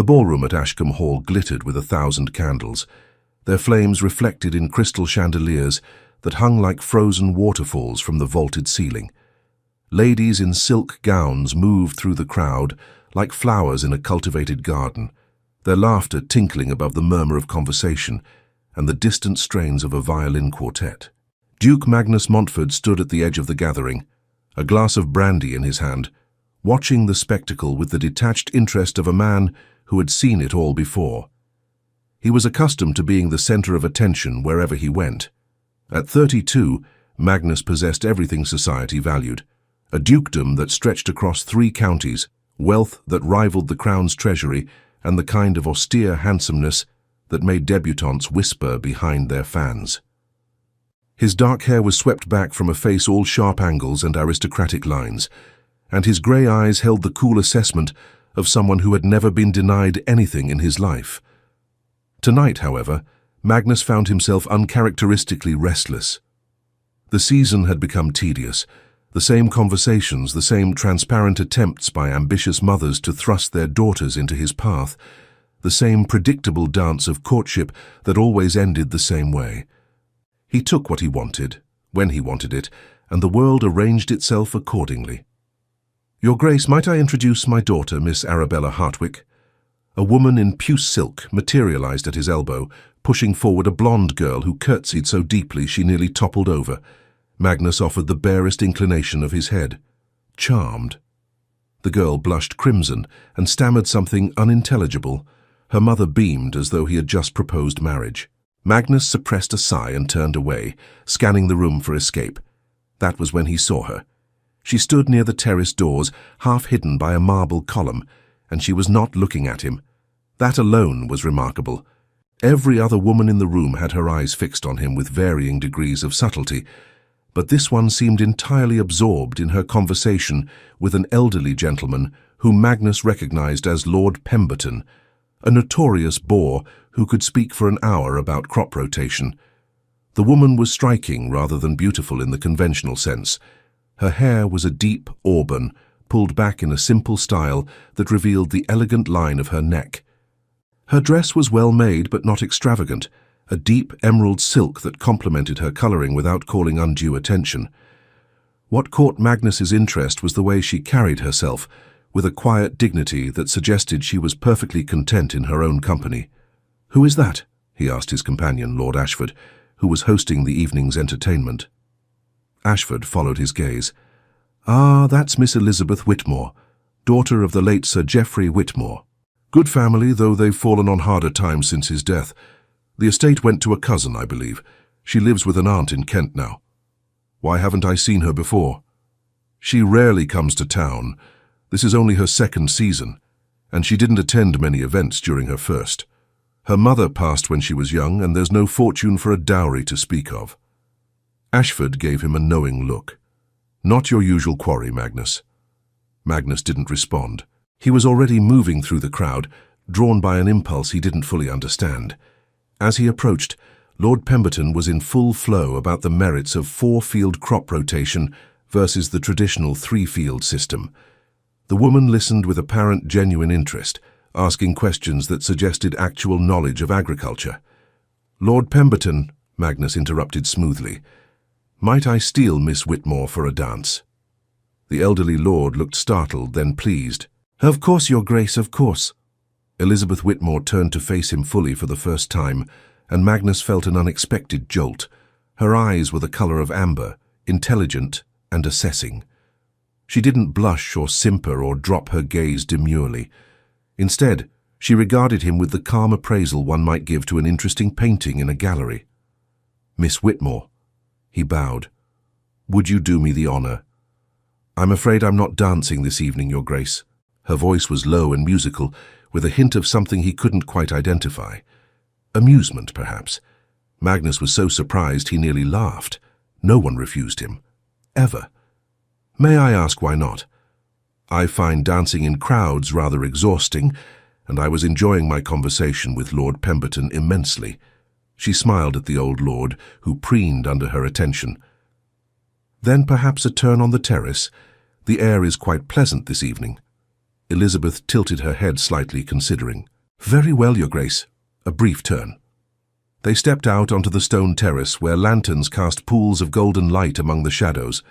The ballroom at Ashcombe Hall glittered with 1,000 candles, their flames reflected in crystal chandeliers that hung like frozen waterfalls from the vaulted ceiling. Ladies in silk gowns moved through the crowd like flowers in a cultivated garden, their laughter tinkling above the murmur of conversation and the distant strains of a violin quartet. Duke Magnus Montfort stood at the edge of the gathering, a glass of brandy in his hand, watching the spectacle with the detached interest of a man who had seen it all before. He was accustomed to being the center of attention wherever he went. At 32, Magnus possessed everything society valued: a dukedom that stretched across 3 counties, wealth that rivaled the crown's treasury, and the kind of austere handsomeness that made debutantes whisper behind their fans. His dark hair was swept back from a face all sharp angles and aristocratic lines, and his grey eyes held the cool assessment of someone who had never been denied anything in his life. Tonight, however, Magnus found himself uncharacteristically restless. The season had become tedious, the same conversations, the same transparent attempts by ambitious mothers to thrust their daughters into his path, the same predictable dance of courtship that always ended the same way. He took what he wanted, when he wanted it, and the world arranged itself accordingly. "Your Grace, might I introduce my daughter, Miss Arabella Hartwick?" A woman in puce silk materialized at his elbow, pushing forward a blonde girl who curtsied so deeply she nearly toppled over. Magnus offered the barest inclination of his head. Charmed. The girl blushed crimson and stammered something unintelligible. Her mother beamed as though he had just proposed marriage. Magnus suppressed a sigh and turned away, scanning the room for escape. That was when he saw her. She stood near the terrace doors, half hidden by a marble column, and she was not looking at him. That alone was remarkable. Every other woman in the room had her eyes fixed on him with varying degrees of subtlety, but this one seemed entirely absorbed in her conversation with an elderly gentleman whom Magnus recognized as Lord Pemberton, a notorious bore who could speak for an hour about crop rotation. The woman was striking rather than beautiful in the conventional sense. Her hair was a deep auburn, pulled back in a simple style that revealed the elegant line of her neck. Her dress was well made but not extravagant, a deep emerald silk that complemented her coloring without calling undue attention. What caught Magnus's interest was the way she carried herself, with a quiet dignity that suggested she was perfectly content in her own company. "Who is that?" he asked his companion, Lord Ashford, who was hosting the evening's entertainment. Ashford followed his gaze. "Ah, that's Miss Elizabeth Whitmore, daughter of the late Sir Geoffrey Whitmore. Good family, though they've fallen on harder times since his death. The estate went to a cousin, I believe. She lives with an aunt in Kent now. Why haven't I seen her before? She rarely comes to town. This is only her 2nd season, and she didn't attend many events during her first. Her mother passed when she was young, and there's no fortune for a dowry to speak of." Ashford gave him a knowing look. "Not your usual quarry, Magnus." Magnus didn't respond. He was already moving through the crowd, drawn by an impulse he didn't fully understand. As he approached, Lord Pemberton was in full flow about the merits of 4-field crop rotation versus the traditional 3-field system. The woman listened with apparent genuine interest, asking questions that suggested actual knowledge of agriculture. "Lord Pemberton," Magnus interrupted smoothly, "might I steal Miss Whitmore for a dance?" The elderly lord looked startled, then pleased. "Of course, Your Grace, of course." Elizabeth Whitmore turned to face him fully for the first time, and Magnus felt an unexpected jolt. Her eyes were the color of amber, intelligent and assessing. She didn't blush or simper or drop her gaze demurely. Instead, she regarded him with the calm appraisal one might give to an interesting painting in a gallery. "Miss Whitmore," he bowed, "would you do me the honor?" "I'm afraid I'm not dancing this evening, Your Grace." Her voice was low and musical, with a hint of something he couldn't quite identify. Amusement, perhaps. Magnus was so surprised he nearly laughed. No one refused him. Ever. "May I ask why not?" "I find dancing in crowds rather exhausting, and I was enjoying my conversation with Lord Pemberton immensely." She smiled at the old lord, who preened under her attention. "Then perhaps a turn on the terrace? The air is quite pleasant this evening." Elizabeth tilted her head slightly, considering. "Very well, Your Grace." A brief turn. They stepped out onto the stone terrace where lanterns cast pools of golden light among the shadows.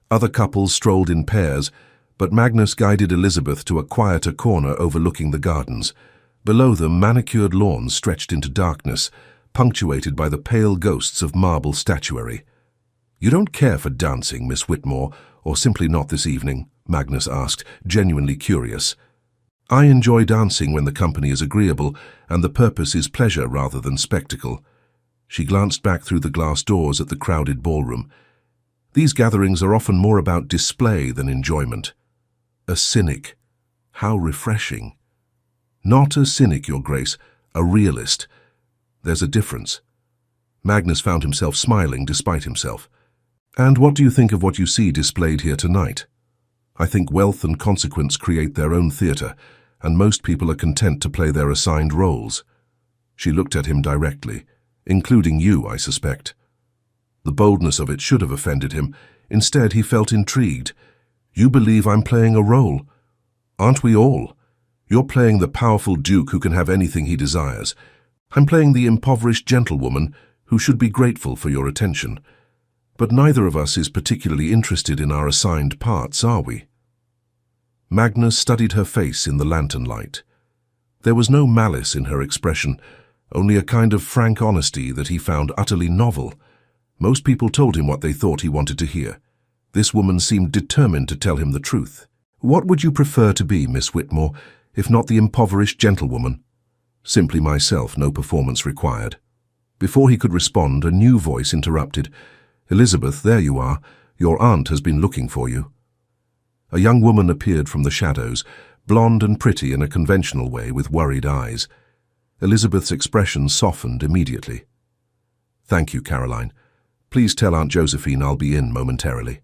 Other couples strolled in pairs, but Magnus guided Elizabeth to a quieter corner overlooking the gardens. Below them, manicured lawns stretched into darkness, punctuated by the pale ghosts of marble statuary. "You don't care for dancing, Miss Whitmore, or simply not this evening?" Magnus asked, genuinely curious. "I enjoy dancing when the company is agreeable, and the purpose is pleasure rather than spectacle." She glanced back through the glass doors at the crowded ballroom. "These gatherings are often more about display than enjoyment." A cynic. How refreshing. "Not a cynic, Your Grace, a realist. There's a difference." Magnus found himself smiling despite himself. "And what do you think of what you see displayed here tonight?" "I think wealth and consequence create their own theatre, and most people are content to play their assigned roles." She looked at him directly. "Including you, I suspect." The boldness of it should have offended him. Instead, he felt intrigued. "You believe I'm playing a role? Aren't we all? You're playing the powerful duke who can have anything he desires. I'm playing the impoverished gentlewoman who should be grateful for your attention. But neither of us is particularly interested in our assigned parts, are we?" Magnus studied her face in the lantern light. There was no malice in her expression, only a kind of frank honesty that he found utterly novel. Most people told him what they thought he wanted to hear. This woman seemed determined to tell him the truth. "What would you prefer to be, Miss Whitmore, if not the impoverished gentlewoman?" "Simply myself, no performance required." Before he could respond, a new voice interrupted. "Elizabeth, there you are. Your aunt has been looking for you." A young woman appeared from the shadows, blonde and pretty in a conventional way, with worried eyes. Elizabeth's expression softened immediately. "Thank you, Caroline. Please tell Aunt Josephine I'll be in momentarily."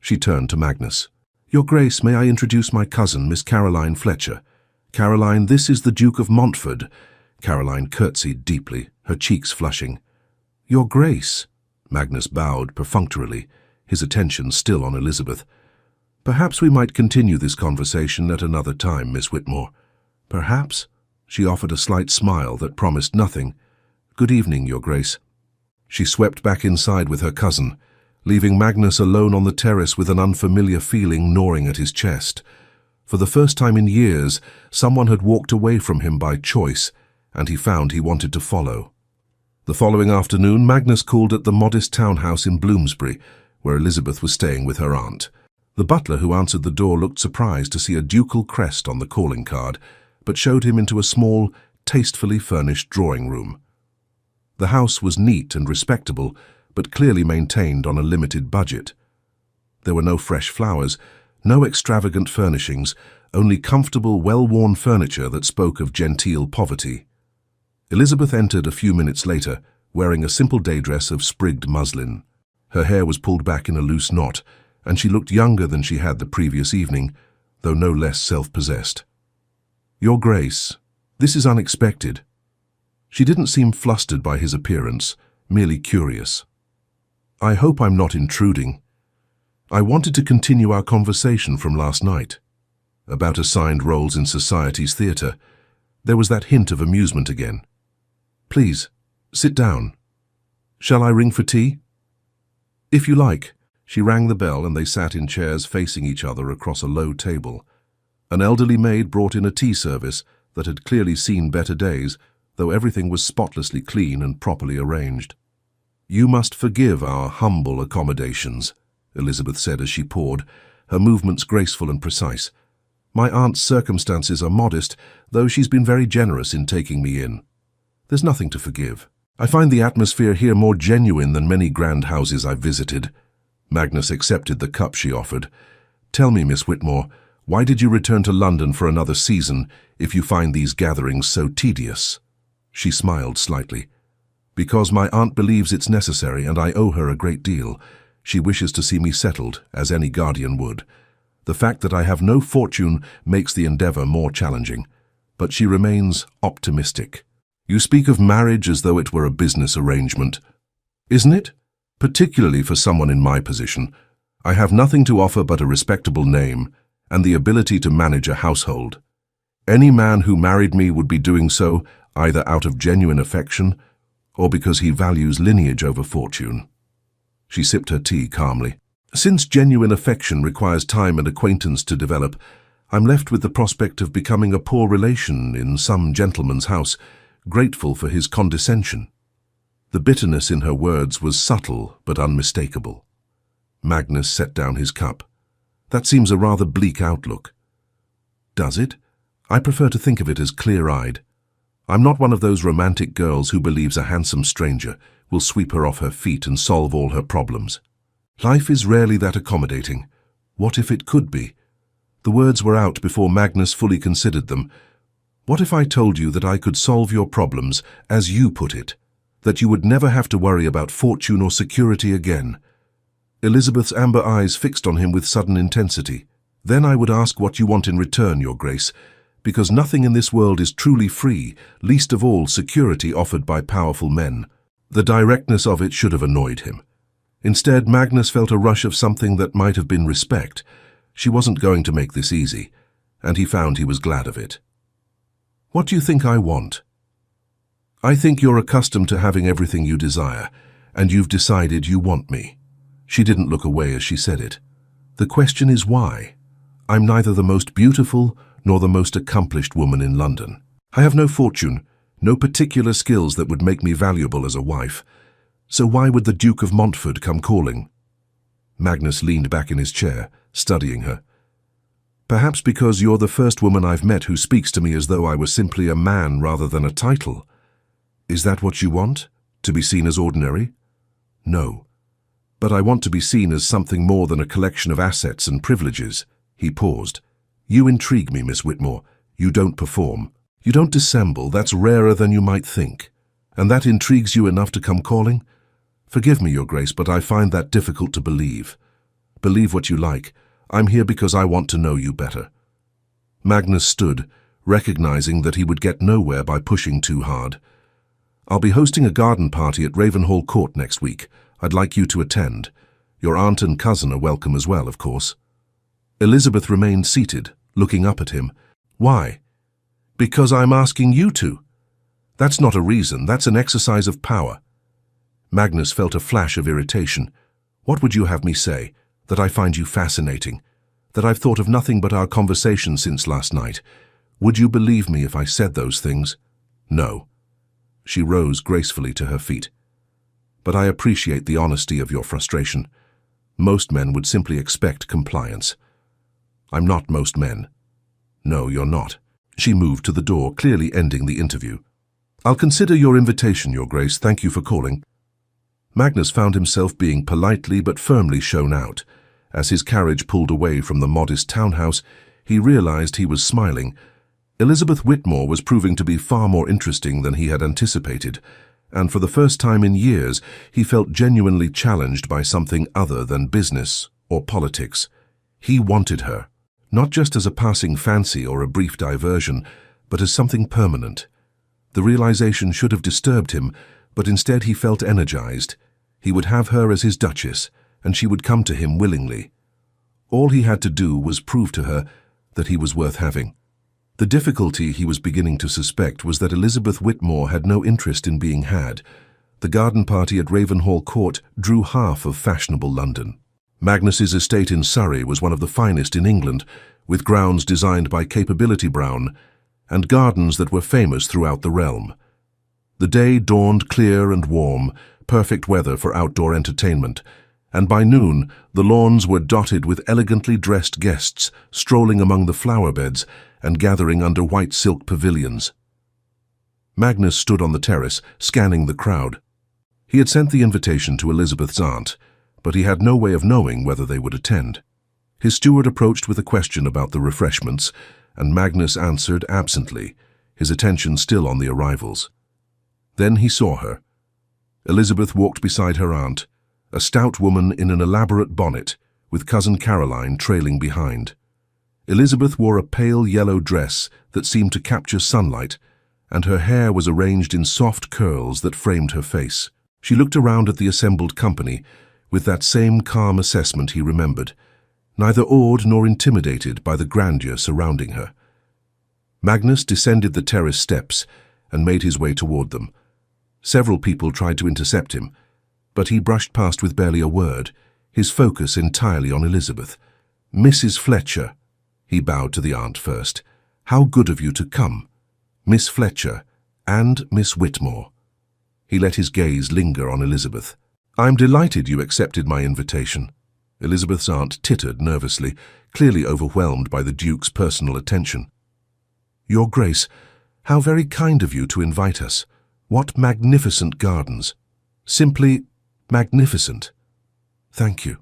She turned to Magnus. "Your Grace, may I introduce my cousin, Miss Caroline Fletcher? Caroline, this is the Duke of Montford." Caroline curtsied deeply, her cheeks flushing. "Your Grace." Magnus bowed perfunctorily, his attention still on Elizabeth. "Perhaps we might continue this conversation at another time, Miss Whitmore." "Perhaps?" She offered a slight smile that promised nothing. "Good evening, Your Grace." She swept back inside with her cousin, leaving Magnus alone on the terrace with an unfamiliar feeling gnawing at his chest. For the first time in years, someone had walked away from him by choice, and he found he wanted to follow. The following afternoon, Magnus called at the modest townhouse in Bloomsbury, where Elizabeth was staying with her aunt. The butler who answered the door looked surprised to see a ducal crest on the calling card, but showed him into a small, tastefully furnished drawing room. The house was neat and respectable, but clearly maintained on a limited budget. There were no fresh flowers, no extravagant furnishings, only comfortable, well-worn furniture that spoke of genteel poverty. Elizabeth entered a few minutes later, wearing a simple day dress of sprigged muslin. Her hair was pulled back in a loose knot, and she looked younger than she had the previous evening, though no less self-possessed. "Your Grace, this is unexpected." She didn't seem flustered by his appearance, merely curious. "I hope I'm not intruding. I wanted to continue our conversation from last night, about assigned roles in society's theatre. There was that hint of amusement again. Please, sit down. Shall I ring for tea?" "If you like." She rang the bell and they sat in chairs facing each other across a low table. An elderly maid brought in a tea service that had clearly seen better days, though everything was spotlessly clean and properly arranged. "You must forgive our humble accommodations," Elizabeth said as she poured, her movements graceful and precise. "My aunt's circumstances are modest, though she's been very generous in taking me in. There's nothing to forgive. I find the atmosphere here more genuine than many grand houses I've visited." Magnus accepted the cup she offered. "Tell me, Miss Whitmore, why did you return to London for another season if you find these gatherings so tedious?" She smiled slightly. "Because my aunt believes it's necessary and I owe her a great deal. She wishes to see me settled, as any guardian would. The fact that I have no fortune makes the endeavour more challenging, but she remains optimistic." "You speak of marriage as though it were a business arrangement. Isn't it? Particularly for someone in my position. I have nothing to offer but a respectable name, and the ability to manage a household. Any man who married me would be doing so either out of genuine affection or because he values lineage over fortune. She sipped her tea calmly. Since genuine affection requires time and acquaintance to develop, I'm left with the prospect of becoming a poor relation in some gentleman's house, grateful for his condescension. The bitterness in her words was subtle but unmistakable. Magnus set down his cup. That seems a rather bleak outlook. Does it? I prefer to think of it as clear-eyed. I'm not one of those romantic girls who believes a handsome stranger will sweep her off her feet and solve all her problems. Life is rarely that accommodating. What if it could be? The words were out before Magnus fully considered them. What if I told you that I could solve your problems, as you put it, that you would never have to worry about fortune or security again? Elizabeth's amber eyes fixed on him with sudden intensity. Then I would ask what you want in return, Your Grace, because nothing in this world is truly free, least of all security offered by powerful men. The directness of it should have annoyed him. Instead, Magnus felt a rush of something that might have been respect. She wasn't going to make this easy, and he found he was glad of it. What do you think I want? I think you're accustomed to having everything you desire, and you've decided you want me. She didn't look away as she said it. The question is why? I'm neither the most beautiful nor the most accomplished woman in London. I have no fortune, no particular skills that would make me valuable as a wife. So why would the Duke of Montfort come calling? Magnus leaned back in his chair, studying her. Perhaps because you're the first woman I've met who speaks to me as though I were simply a man rather than a title. Is that what you want? To be seen as ordinary? No. But I want to be seen as something more than a collection of assets and privileges. He paused. You intrigue me, Miss Whitmore. You don't perform. You don't dissemble. That's rarer than you might think. And that intrigues you enough to come calling? Forgive me, Your Grace, but I find that difficult to believe. Believe what you like. I'm here because I want to know you better. Magnus stood, recognizing that he would get nowhere by pushing too hard. I'll be hosting a garden party at Ravenhall Court next week. I'd like you to attend. Your aunt and cousin are welcome as well, of course. Elizabeth remained seated, looking up at him. Why? Because I'm asking you to. That's not a reason, that's an exercise of power. Magnus felt a flash of irritation. What would you have me say? That I find you fascinating? That I've thought of nothing but our conversation since last night? Would you believe me if I said those things? No. She rose gracefully to her feet. But I appreciate the honesty of your frustration. Most men would simply expect compliance. I'm not most men. No, you're not. She moved to the door, clearly ending the interview. I'll consider your invitation, Your Grace. Thank you for calling. Magnus found himself being politely but firmly shown out. As his carriage pulled away from the modest townhouse, he realized he was smiling. Elizabeth Whitmore was proving to be far more interesting than he had anticipated, and for the first time in years, he felt genuinely challenged by something other than business or politics. He wanted her, not just as a passing fancy or a brief diversion, but as something permanent. The realization should have disturbed him, but instead he felt energized. He would have her as his duchess, and she would come to him willingly. All he had to do was prove to her that he was worth having. The difficulty he was beginning to suspect was that Elizabeth Whitmore had no interest in being had. The garden party at Ravenhall Court drew half of fashionable London. Magnus's estate in Surrey was one of the finest in England, with grounds designed by Capability Brown, and gardens that were famous throughout the realm. The day dawned clear and warm, perfect weather for outdoor entertainment, and by noon the lawns were dotted with elegantly dressed guests strolling among the flower beds and gathering under white silk pavilions. Magnus stood on the terrace, scanning the crowd. He had sent the invitation to Elizabeth's aunt, but he had no way of knowing whether they would attend. His steward approached with a question about the refreshments, and Magnus answered absently, his attention still on the arrivals. Then he saw her. Elizabeth walked beside her aunt, a stout woman in an elaborate bonnet, with Cousin Caroline trailing behind. Elizabeth wore a pale yellow dress that seemed to capture sunlight, and her hair was arranged in soft curls that framed her face. She looked around at the assembled company with that same calm assessment he remembered. neither awed nor intimidated by the grandeur surrounding her. Magnus descended the terrace steps and made his way toward them. Several people tried to intercept him, but he brushed past with barely a word, his focus entirely on Elizabeth. "Mrs. Fletcher," he bowed to the aunt first. "How good of you to come. Miss Fletcher and Miss Whitmore." He let his gaze linger on Elizabeth. "I'm delighted you accepted my invitation." Elizabeth's aunt tittered nervously, clearly overwhelmed by the Duke's personal attention. "Your Grace, how very kind of you to invite us. What magnificent gardens. Simply magnificent. Thank you.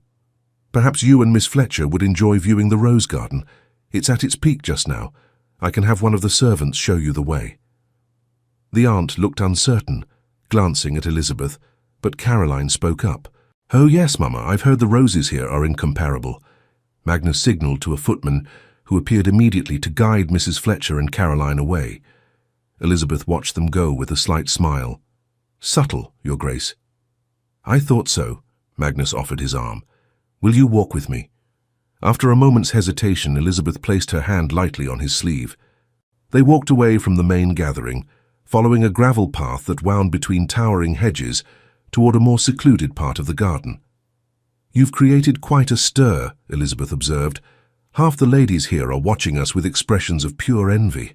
Perhaps you and Miss Fletcher would enjoy viewing the rose garden. It's at its peak just now. I can have one of the servants show you the way." The aunt looked uncertain, glancing at Elizabeth, but Caroline spoke up. "Oh yes, Mama, I've heard the roses here are incomparable." Magnus signalled to a footman, who appeared immediately to guide Mrs. Fletcher and Caroline away. Elizabeth watched them go with a slight smile. "Subtle, Your Grace." "I thought so." Magnus offered his arm. "Will you walk with me?" After a moment's hesitation, Elizabeth placed her hand lightly on his sleeve. They walked away from the main gathering, following a gravel path that wound between towering hedges toward a more secluded part of the garden. "You've created quite a stir," Elizabeth observed. "Half the ladies here are watching us with expressions of pure envy."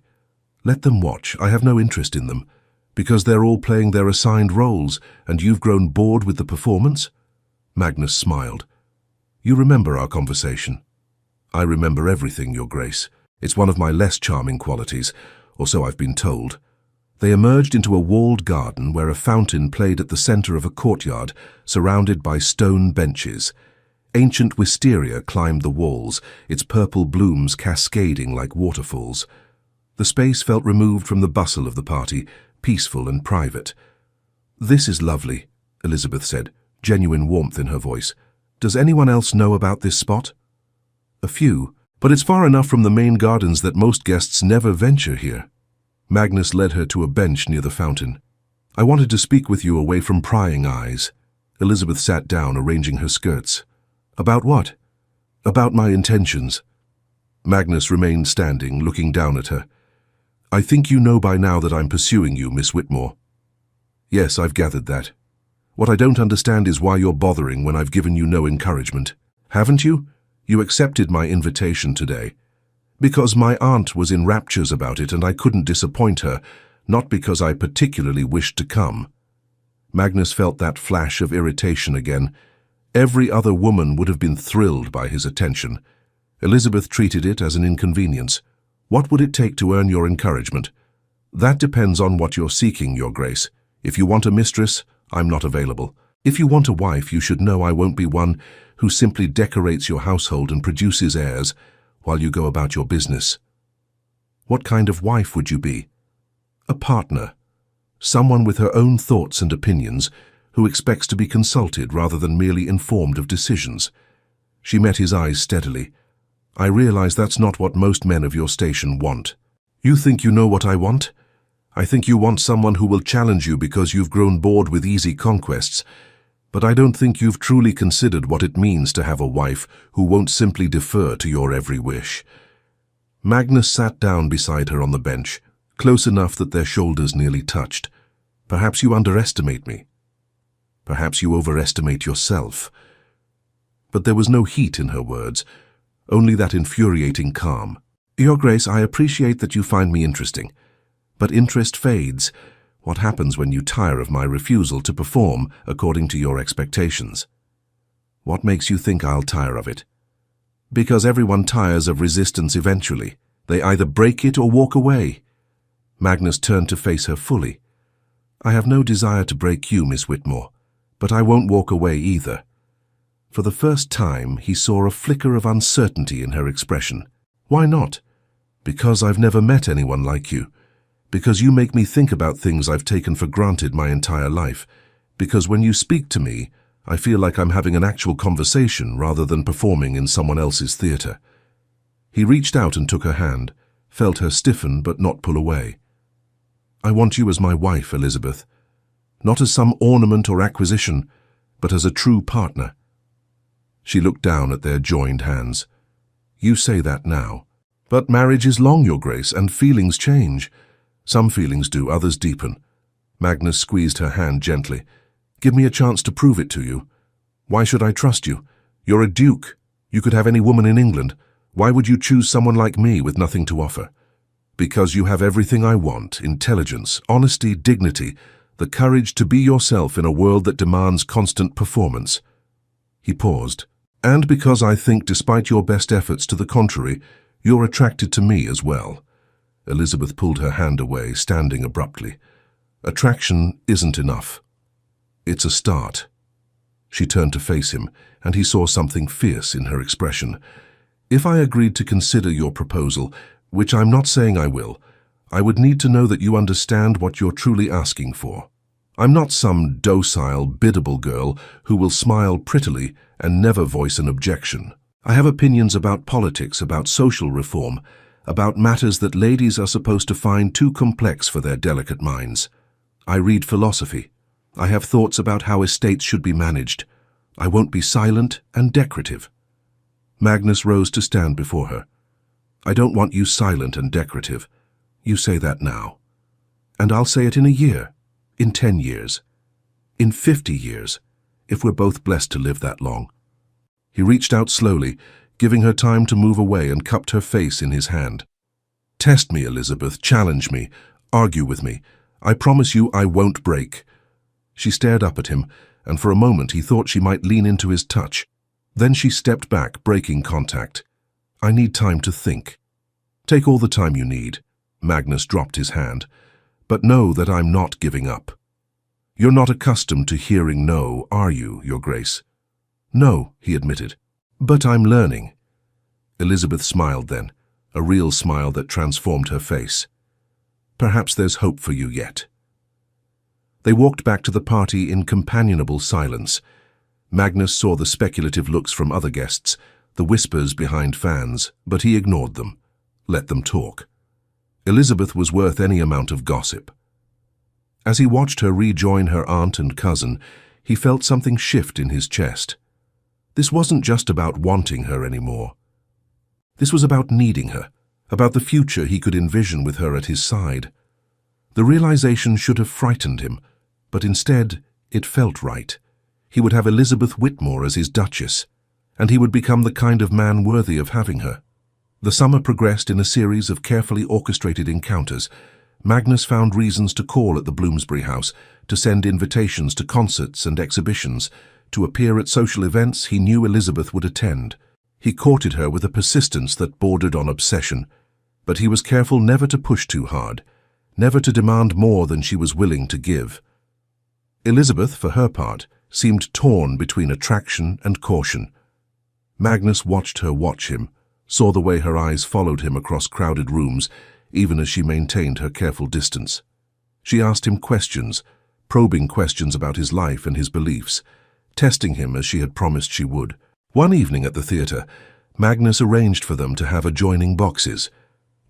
"Let them watch. I have no interest in them. Because they're all playing their assigned roles, and you've grown bored with the performance?" Magnus smiled. "You remember our conversation?" "I remember everything, Your Grace. It's one of my less charming qualities, or so I've been told." They emerged into a walled garden where a fountain played at the center of a courtyard surrounded by stone benches. Ancient wisteria climbed the walls, its purple blooms cascading like waterfalls. The space felt removed from the bustle of the party, peaceful and private. "This is lovely," Elizabeth said, genuine warmth in her voice. "Does anyone else know about this spot?" "A few, but it's far enough from the main gardens that most guests never venture here." Magnus led her to a bench near the fountain. "I wanted to speak with you away from prying eyes." Elizabeth sat down, arranging her skirts. "About what?" "About my intentions." Magnus remained standing, looking down at her. "I think you know by now that I'm pursuing you, Miss Whitmore." "Yes, I've gathered that. What I don't understand is why you're bothering when I've given you no encouragement. Haven't you? You accepted my invitation today. Because my aunt was in raptures about it and I couldn't disappoint her, not because I particularly wished to come." Magnus felt that flash of irritation again. Every other woman would have been thrilled by his attention. Elizabeth treated it as an inconvenience. "What would it take to earn your encouragement?" "That depends on what you're seeking, Your Grace. If you want a mistress, I'm not available. If you want a wife, you should know I won't be one who simply decorates your household and produces heirs while you go about your business." "What kind of wife would you be?" "A partner. Someone with her own thoughts and opinions, who expects to be consulted rather than merely informed of decisions." She met his eyes steadily. "I realize that's not what most men of your station want." "You think you know what I want? I think you want someone who will challenge you because you've grown bored with easy conquests. But I don't think you've truly considered what it means to have a wife who won't simply defer to your every wish." Magnus sat down beside her on the bench, close enough that their shoulders nearly touched. "Perhaps you underestimate me. Perhaps you overestimate yourself." But there was no heat in her words, only that infuriating calm. "Your Grace, I appreciate that you find me interesting. But interest fades. What happens when you tire of my refusal to perform according to your expectations?" "What makes you think I'll tire of it?" "Because everyone tires of resistance eventually. They either break it or walk away." Magnus turned to face her fully. "I have no desire to break you, Miss Whitmore, but I won't walk away either." For the first time, he saw a flicker of uncertainty in her expression. "Why not?" "Because I've never met anyone like you. Because you make me think about things I've taken for granted my entire life. Because when you speak to me, I feel like I'm having an actual conversation rather than performing in someone else's theater." He reached out and took her hand, felt her stiffen but not pull away. "I want you as my wife, Elizabeth. Not as some ornament or acquisition, but as a true partner." She looked down at their joined hands. You say that now. But marriage is long, Your Grace, and feelings change. Some feelings do, others deepen. Magnus squeezed her hand gently. Give me a chance to prove it to you. Why should I trust you? You're a duke. You could have any woman in England. Why would you choose someone like me with nothing to offer? Because you have everything I want: intelligence, honesty, dignity, the courage to be yourself in a world that demands constant performance. He paused. And because I think, despite your best efforts to the contrary, you're attracted to me as well. Elizabeth pulled her hand away, standing abruptly. Attraction isn't enough. It's a start. She turned to face him, and he saw something fierce in her expression. If I agreed to consider your proposal, which I'm not saying I will, I would need to know that you understand what you're truly asking for. I'm not some docile, biddable girl who will smile prettily and never voice an objection. I have opinions about politics, about social reform, about matters that ladies are supposed to find too complex for their delicate minds. I read philosophy. I have thoughts about how estates should be managed. I won't be silent and decorative. Magnus rose to stand before her. I don't want you silent and decorative. You say that now. And I'll say it in a year, in 10 years, in 50 years, if we're both blessed to live that long. He reached out slowly, giving her time to move away, and cupped her face in his hand. Test me, Elizabeth, challenge me, argue with me. I promise you I won't break. She stared up at him, and for a moment he thought she might lean into his touch. Then she stepped back, breaking contact. I need time to think. Take all the time you need. Magnus dropped his hand. But know that I'm not giving up. You're not accustomed to hearing no, are you, Your Grace? No, he admitted. But I'm learning. Elizabeth smiled then, a real smile that transformed her face. Perhaps there's hope for you yet. They walked back to the party in companionable silence. Magnus saw the speculative looks from other guests, the whispers behind fans, but he ignored them. Let them talk. Elizabeth was worth any amount of gossip. As he watched her rejoin her aunt and cousin, he felt something shift in his chest. This wasn't just about wanting her anymore. This was about needing her, about the future he could envision with her at his side. The realization should have frightened him, but instead it felt right. He would have Elizabeth Whitmore as his Duchess, and he would become the kind of man worthy of having her. The summer progressed in a series of carefully orchestrated encounters. Magnus found reasons to call at the Bloomsbury house, to send invitations to concerts and exhibitions, to appear at social events he knew Elizabeth would attend. He courted her with a persistence that bordered on obsession, but he was careful never to push too hard, never to demand more than she was willing to give. Elizabeth, for her part, seemed torn between attraction and caution. Magnus watched her watch him, saw the way her eyes followed him across crowded rooms, even as she maintained her careful distance. She asked him questions, probing questions about his life and his beliefs, testing him as she had promised she would. One evening at the theatre, Magnus arranged for them to have adjoining boxes.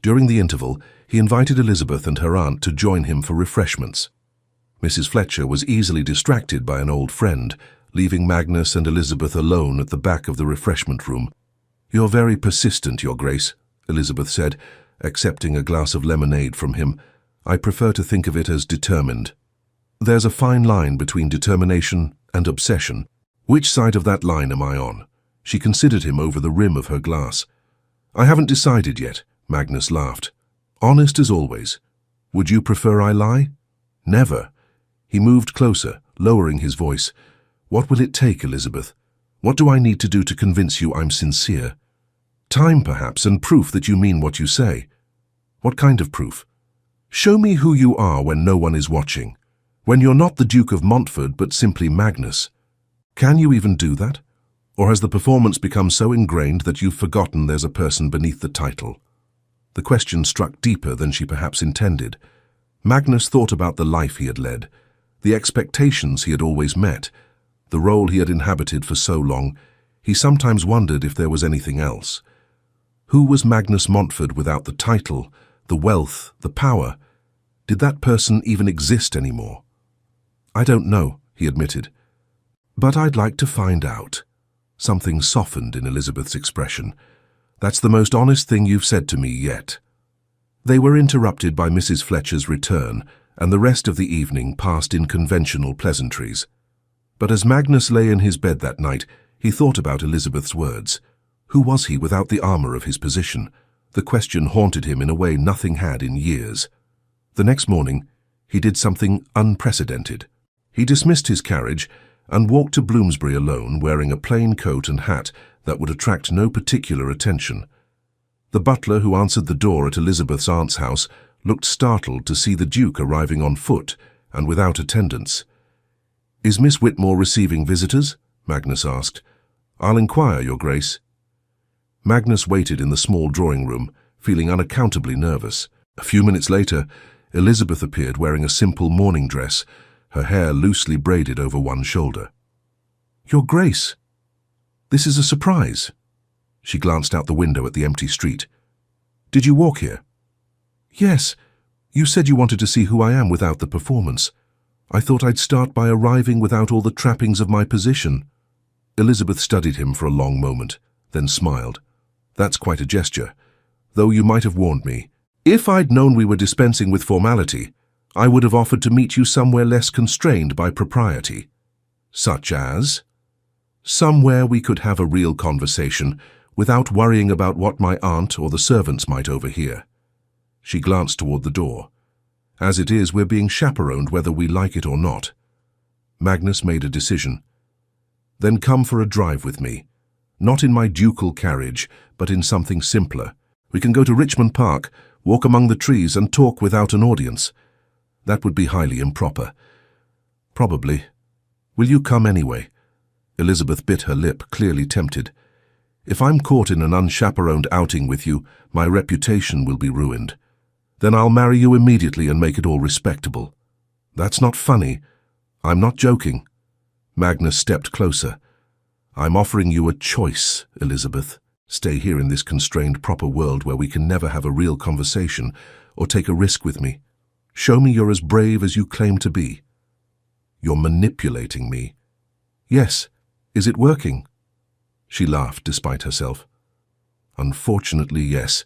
During the interval, he invited Elizabeth and her aunt to join him for refreshments. Mrs. Fletcher was easily distracted by an old friend, leaving Magnus and Elizabeth alone at the back of the refreshment room. "You're very persistent, Your Grace," Elizabeth said, accepting a glass of lemonade from him. "I prefer to think of it as determined." "There's a fine line between determination and obsession. Which side of that line am I on?" She considered him over the rim of her glass. "I haven't decided yet," Magnus laughed. "Honest as always. Would you prefer I lie?" "Never." He moved closer, lowering his voice. "What will it take, Elizabeth? What do I need to do to convince you I'm sincere?" "Time, perhaps, and proof that you mean what you say." "What kind of proof?" "Show me who you are when no one is watching. When you're not the Duke of Montfort, but simply Magnus. Can you even do that? Or has the performance become so ingrained that you've forgotten there's a person beneath the title?" The question struck deeper than she perhaps intended. Magnus thought about the life he had led, the expectations he had always met, the role he had inhabited for so long. He sometimes wondered if there was anything else. Who was Magnus Montfort without the title, the wealth, the power? Did that person even exist anymore? "I don't know," he admitted. "But I'd like to find out." Something softened in Elizabeth's expression. "That's the most honest thing you've said to me yet." They were interrupted by Mrs. Fletcher's return, and the rest of the evening passed in conventional pleasantries. But as Magnus lay in his bed that night, he thought about Elizabeth's words. Who was he without the armor of his position? The question haunted him in a way nothing had in years. The next morning, he did something unprecedented. He dismissed his carriage and walked to Bloomsbury alone, wearing a plain coat and hat that would attract no particular attention. The butler who answered the door at Elizabeth's aunt's house looked startled to see the Duke arriving on foot and without attendants. "Is Miss Whitmore receiving visitors?" Magnus asked. "I'll inquire, Your Grace." Magnus waited in the small drawing room, feeling unaccountably nervous. A few minutes later, Elizabeth appeared wearing a simple morning dress, her hair loosely braided over one shoulder. "Your Grace, this is a surprise." She glanced out the window at the empty street. "Did you walk here?" "Yes. You said you wanted to see who I am without the performance. I thought I'd start by arriving without all the trappings of my position." Elizabeth studied him for a long moment, then smiled. "That's quite a gesture, though you might have warned me. If I'd known we were dispensing with formality, I would have offered to meet you somewhere less constrained by propriety." "Such as?" "Somewhere we could have a real conversation without worrying about what my aunt or the servants might overhear." She glanced toward the door. "As it is, we're being chaperoned whether we like it or not." Magnus made a decision. "Then come for a drive with me. Not in my ducal carriage, but in something simpler. We can go to Richmond Park, walk among the trees and talk without an audience. That would be highly improper." "Probably. Will you come anyway?" Elizabeth bit her lip, clearly tempted. "If I'm caught in an unchaperoned outing with you, my reputation will be ruined. Then I'll marry you immediately and make it all respectable." "That's not funny. I'm not joking." Magnus stepped closer. "I'm offering you a choice, Elizabeth. Stay here in this constrained proper world where we can never have a real conversation, or take a risk with me. Show me you're as brave as you claim to be." "You're manipulating me." "Yes. Is it working?" She laughed despite herself. "Unfortunately, yes.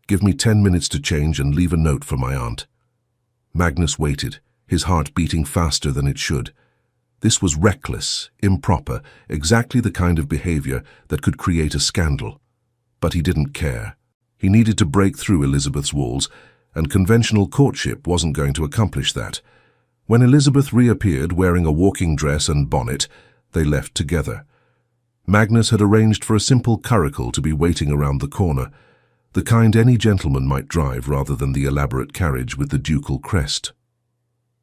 Give me 10 minutes to change and leave a note for my aunt." Magnus waited, his heart beating faster than it should. This was reckless, improper, exactly the kind of behavior that could create a scandal. But he didn't care. He needed to break through Elizabeth's walls, and conventional courtship wasn't going to accomplish that. When Elizabeth reappeared wearing a walking dress and bonnet, they left together. Magnus had arranged for a simple curricle to be waiting around the corner, the kind any gentleman might drive rather than the elaborate carriage with the ducal crest.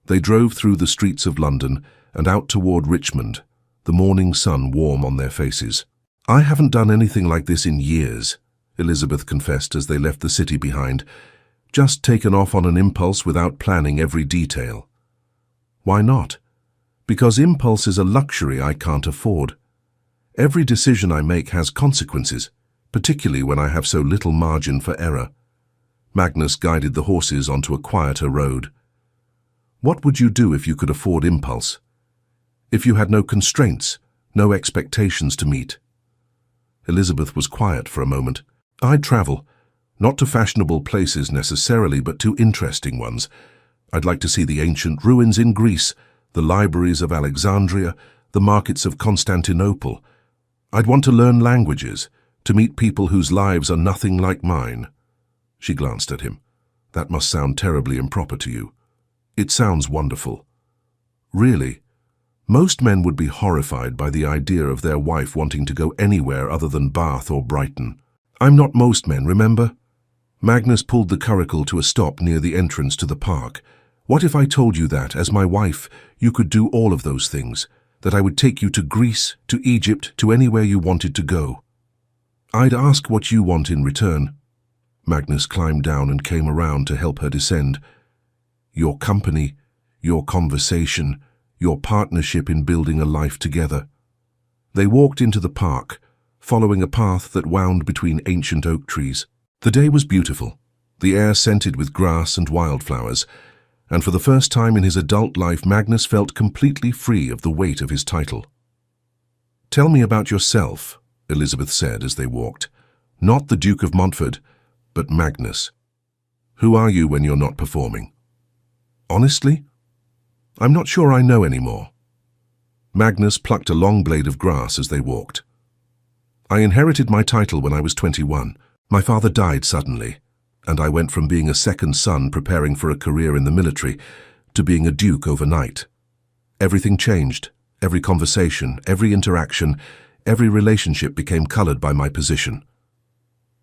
They drove through the streets of London and out toward Richmond, the morning sun warm on their faces. "I haven't done anything like this in years," Elizabeth confessed as they left the city behind, "just taken off on an impulse without planning every detail." "Why not?" "Because impulse is a luxury I can't afford. Every decision I make has consequences, particularly when I have so little margin for error." Magnus guided the horses onto a quieter road. "What would you do if you could afford impulse? If you had no constraints, no expectations to meet?" Elizabeth was quiet for a moment. "I'd travel. Not to fashionable places necessarily, but to interesting ones. I'd like to see the ancient ruins in Greece, the libraries of Alexandria, the markets of Constantinople. I'd want to learn languages, to meet people whose lives are nothing like mine." She glanced at him. "That must sound terribly improper to you." "It sounds wonderful." "Really? Most men would be horrified by the idea of their wife wanting to go anywhere other than Bath or Brighton." "I'm not most men, remember?" Magnus pulled the curricle to a stop near the entrance to the park. "What if I told you that, as my wife, you could do all of those things, that I would take you to Greece, to Egypt, to anywhere you wanted to go? I'd ask what you want in return." Magnus climbed down and came around to help her descend. "Your company, your conversation, your partnership in building a life together." They walked into the park, following a path that wound between ancient oak trees. The day was beautiful, the air scented with grass and wildflowers, and for the first time in his adult life Magnus felt completely free of the weight of his title. "Tell me about yourself," Elizabeth said as they walked. "Not the Duke of Montfort, but Magnus. Who are you when you're not performing?" "Honestly, I'm not sure I know anymore." Magnus plucked a long blade of grass as they walked. "I inherited my title when I was 21. My father died suddenly, and I went from being a second son preparing for a career in the military to being a duke overnight. Everything changed. Every conversation, every interaction, every relationship became colored by my position.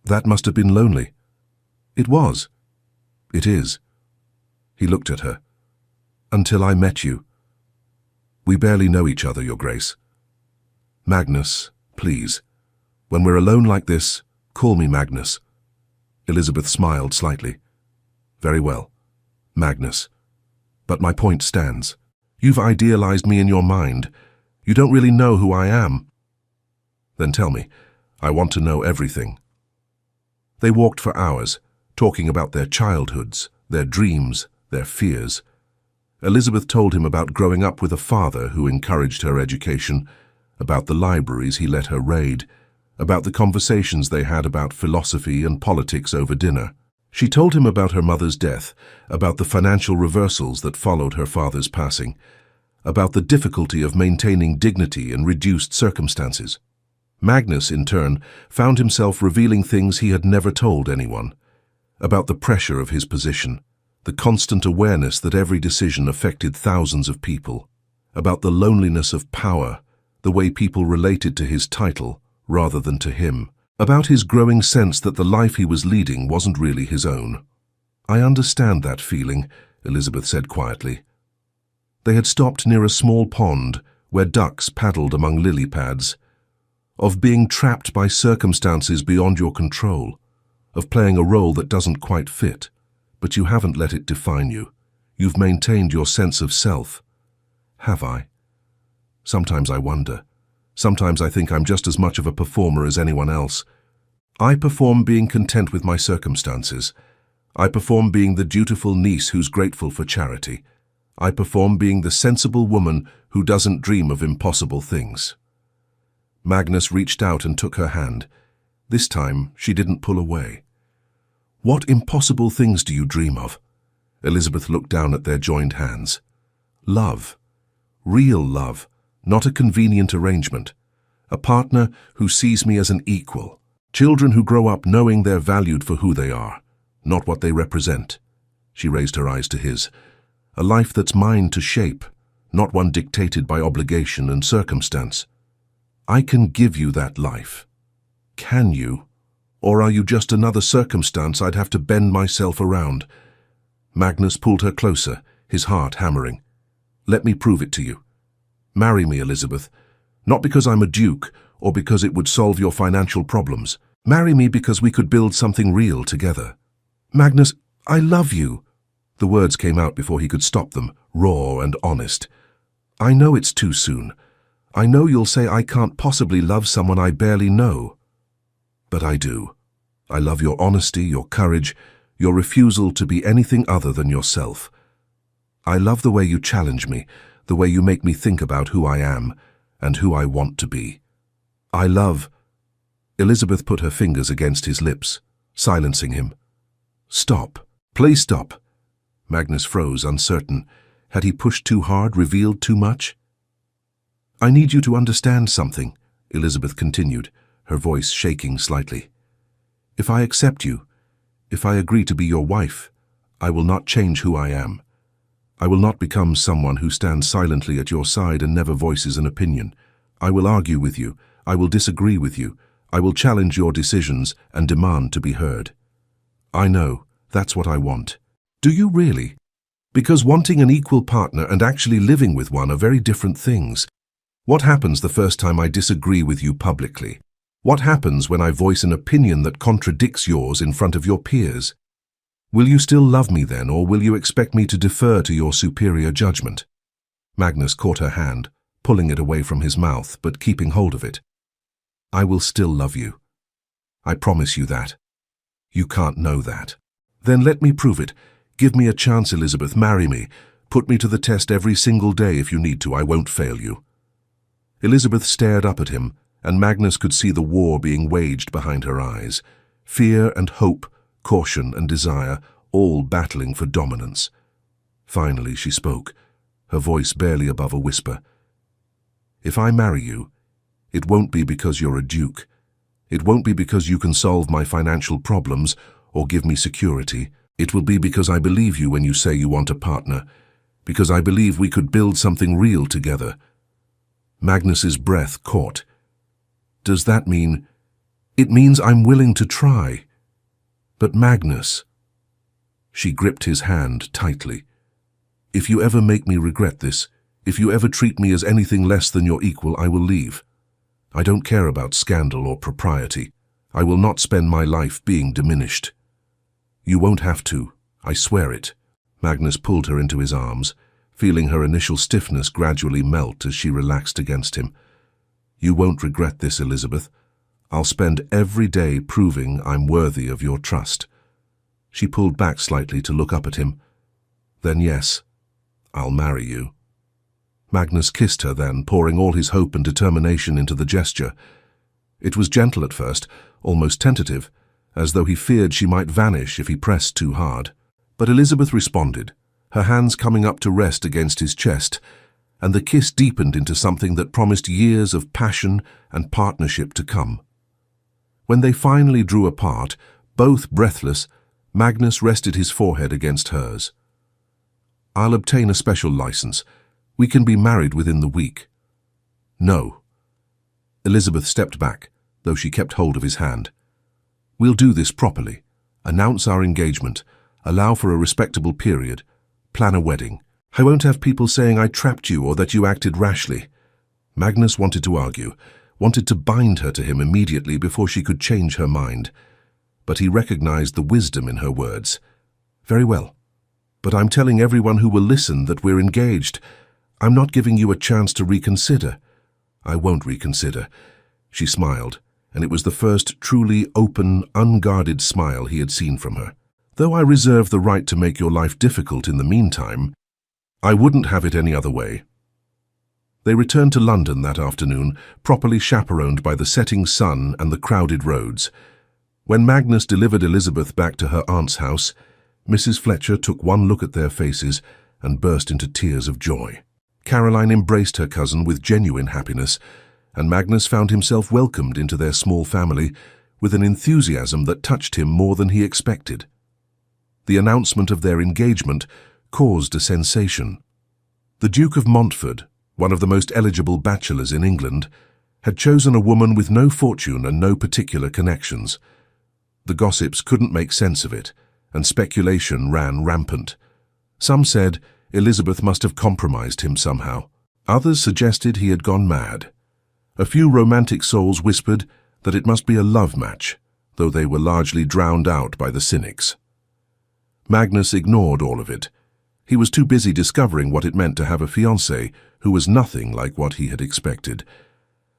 That must have been lonely." "It was. It is." He looked at her. "Until I met you. We barely know each other, Your Grace." "Magnus, please. When we're alone like this, call me Magnus." Elizabeth smiled slightly. "Very well, Magnus. But my point stands. You've idealized me in your mind. You don't really know who I am." "Then tell me. I want to know everything." They walked for hours, talking about their childhoods, their dreams, their fears. Elizabeth told him about growing up with a father who encouraged her education, about the libraries he let her raid, about the conversations they had about philosophy and politics over dinner. She told him about her mother's death, about the financial reversals that followed her father's passing, about the difficulty of maintaining dignity in reduced circumstances. Magnus, in turn, found himself revealing things he had never told anyone, about the pressure of his position, the constant awareness that every decision affected thousands of people, about the loneliness of power, the way people related to his title rather than to him, about his growing sense that the life he was leading wasn't really his own. "I understand that feeling," Elizabeth said quietly. They had stopped near a small pond where ducks paddled among lily pads. "Of being trapped by circumstances beyond your control, of playing a role that doesn't quite fit, but you haven't let it define you. You've maintained your sense of self." "Have I? Sometimes I wonder. Sometimes I think I'm just as much of a performer as anyone else. I perform being content with my circumstances. I perform being the dutiful niece who's grateful for charity. I perform being the sensible woman who doesn't dream of impossible things." Magnus reached out and took her hand. This time, she didn't pull away. "What impossible things do you dream of?" Elizabeth looked down at their joined hands. "Love. Real love. Not a convenient arrangement. A partner who sees me as an equal. Children who grow up knowing they're valued for who they are, not what they represent." She raised her eyes to his. "A life that's mine to shape, not one dictated by obligation and circumstance. I can give you that life. Can you? Or are you just another circumstance I'd have to bend myself around?" Magnus pulled her closer, his heart hammering. "Let me prove it to you. Marry me, Elizabeth. Not because I'm a duke, or because it would solve your financial problems. Marry me because we could build something real together." "Magnus, I love you." The words came out before he could stop them, raw and honest. "I know it's too soon. I know you'll say I can't possibly love someone I barely know. But I do. I love your honesty, your courage, your refusal to be anything other than yourself. I love the way you challenge me, the way you make me think about who I am and who I want to be. I love—" Elizabeth put her fingers against his lips, silencing him. "Stop. Please stop." Magnus froze, uncertain. Had he pushed too hard, revealed too much? "I need you to understand something," Elizabeth continued, her voice shaking slightly. "If I accept you, if I agree to be your wife, I will not change who I am. I will not become someone who stands silently at your side and never voices an opinion. I will argue with you. I will disagree with you. I will challenge your decisions and demand to be heard. I know, that's what I want." "Do you really?" "Because wanting an equal partner and actually living with one are very different things. What happens the first time I disagree with you publicly? What happens when I voice an opinion that contradicts yours in front of your peers? Will you still love me then, or will you expect me to defer to your superior judgment?" Magnus caught her hand, pulling it away from his mouth, but keeping hold of it. "I will still love you. I promise you that. You can't know that." "Then let me prove it. Give me a chance, Elizabeth. Marry me. Put me to the test every single day if you need to. I won't fail you." Elizabeth stared up at him, and Magnus could see the war being waged behind her eyes. Fear and hope, caution and desire, all battling for dominance. Finally she spoke, her voice barely above a whisper. "If I marry you, it won't be because you're a duke. It won't be because you can solve my financial problems or give me security. It will be because I believe you when you say you want a partner, because I believe we could build something real together." Magnus's breath caught. "Does that mean—" "It means I'm willing to try." "But Magnus—" She gripped his hand tightly. "If you ever make me regret this, if you ever treat me as anything less than your equal, I will leave. I don't care about scandal or propriety. I will not spend my life being diminished." "You won't have to, I swear it." Magnus pulled her into his arms, feeling her initial stiffness gradually melt as she relaxed against him. "You won't regret this, Elizabeth. I'll spend every day proving I'm worthy of your trust." She pulled back slightly to look up at him. "Then yes, I'll marry you." Magnus kissed her then, pouring all his hope and determination into the gesture. It was gentle at first, almost tentative, as though he feared she might vanish if he pressed too hard. But Elizabeth responded, her hands coming up to rest against his chest, and the kiss deepened into something that promised years of passion and partnership to come. When they finally drew apart, both breathless, Magnus rested his forehead against hers. "I'll obtain a special license. We can be married within the week." "No." Elizabeth stepped back, though she kept hold of his hand. "We'll do this properly. Announce our engagement. Allow for a respectable period. Plan a wedding. I won't have people saying I trapped you or that you acted rashly." Magnus wanted to argue, wanted to bind her to him immediately before she could change her mind. But he recognized the wisdom in her words. "Very well. But I'm telling everyone who will listen that we're engaged. I'm not giving you a chance to reconsider." "I won't reconsider." She smiled, and it was the first truly open, unguarded smile he had seen from her. "Though I reserve the right to make your life difficult in the meantime, I wouldn't have it any other way." They returned to London that afternoon, properly chaperoned by the setting sun and the crowded roads. When Magnus delivered Elizabeth back to her aunt's house, Mrs. Fletcher took one look at their faces and burst into tears of joy. Caroline embraced her cousin with genuine happiness, and Magnus found himself welcomed into their small family with an enthusiasm that touched him more than he expected. The announcement of their engagement caused a sensation. The Duke of Montfort, one of the most eligible bachelors in England, had chosen a woman with no fortune and no particular connections. The gossips couldn't make sense of it, and speculation ran rampant. Some said Elizabeth must have compromised him somehow. Others suggested he had gone mad. A few romantic souls whispered that it must be a love match, though they were largely drowned out by the cynics. Magnus ignored all of it. He was too busy discovering what it meant to have a fiancée who was nothing like what he had expected.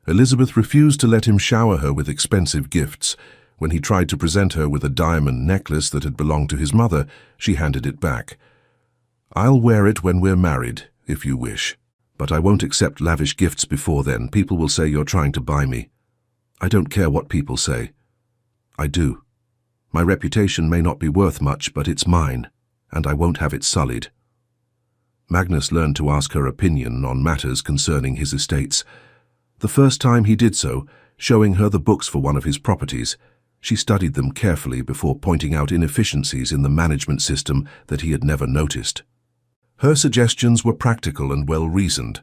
Elizabeth refused to let him shower her with expensive gifts. When he tried to present her with a diamond necklace that had belonged to his mother, she handed it back. "I'll wear it when we're married, if you wish. But I won't accept lavish gifts before then. People will say you're trying to buy me." "I don't care what people say." "I do. My reputation may not be worth much, but it's mine, and I won't have it sullied." Magnus learned to ask her opinion on matters concerning his estates. The first time he did so, showing her the books for one of his properties, she studied them carefully before pointing out inefficiencies in the management system that he had never noticed. Her suggestions were practical and well-reasoned,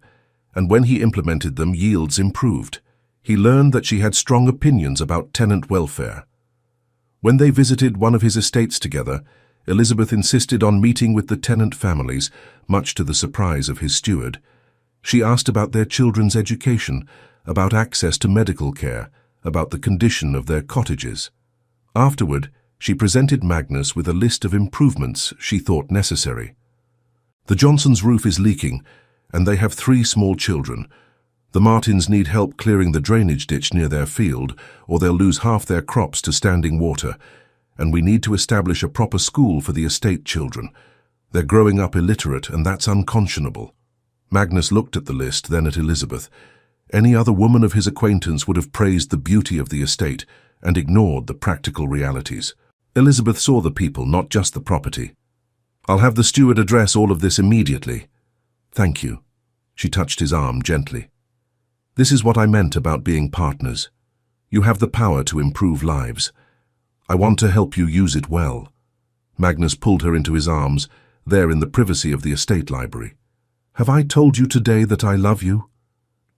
and when he implemented them, yields improved. He learned that she had strong opinions about tenant welfare. When they visited one of his estates together, Elizabeth insisted on meeting with the tenant families, much to the surprise of his steward. She asked about their children's education, about access to medical care, about the condition of their cottages. Afterward, she presented Magnus with a list of improvements she thought necessary. "The Johnsons' roof is leaking, and they have 3 small children. The Martins need help clearing the drainage ditch near their field, or they'll lose half their crops to standing water. And we need to establish a proper school for the estate children. They're growing up illiterate, and that's unconscionable." Magnus looked at the list, then at Elizabeth. Any other woman of his acquaintance would have praised the beauty of the estate and ignored the practical realities. Elizabeth saw the people, not just the property. "I'll have the steward address all of this immediately." "Thank you." She touched his arm gently. "This is what I meant about being partners. You have the power to improve lives. I want to help you use it well." Magnus pulled her into his arms, there in the privacy of the estate library. "Have I told you today that I love you?"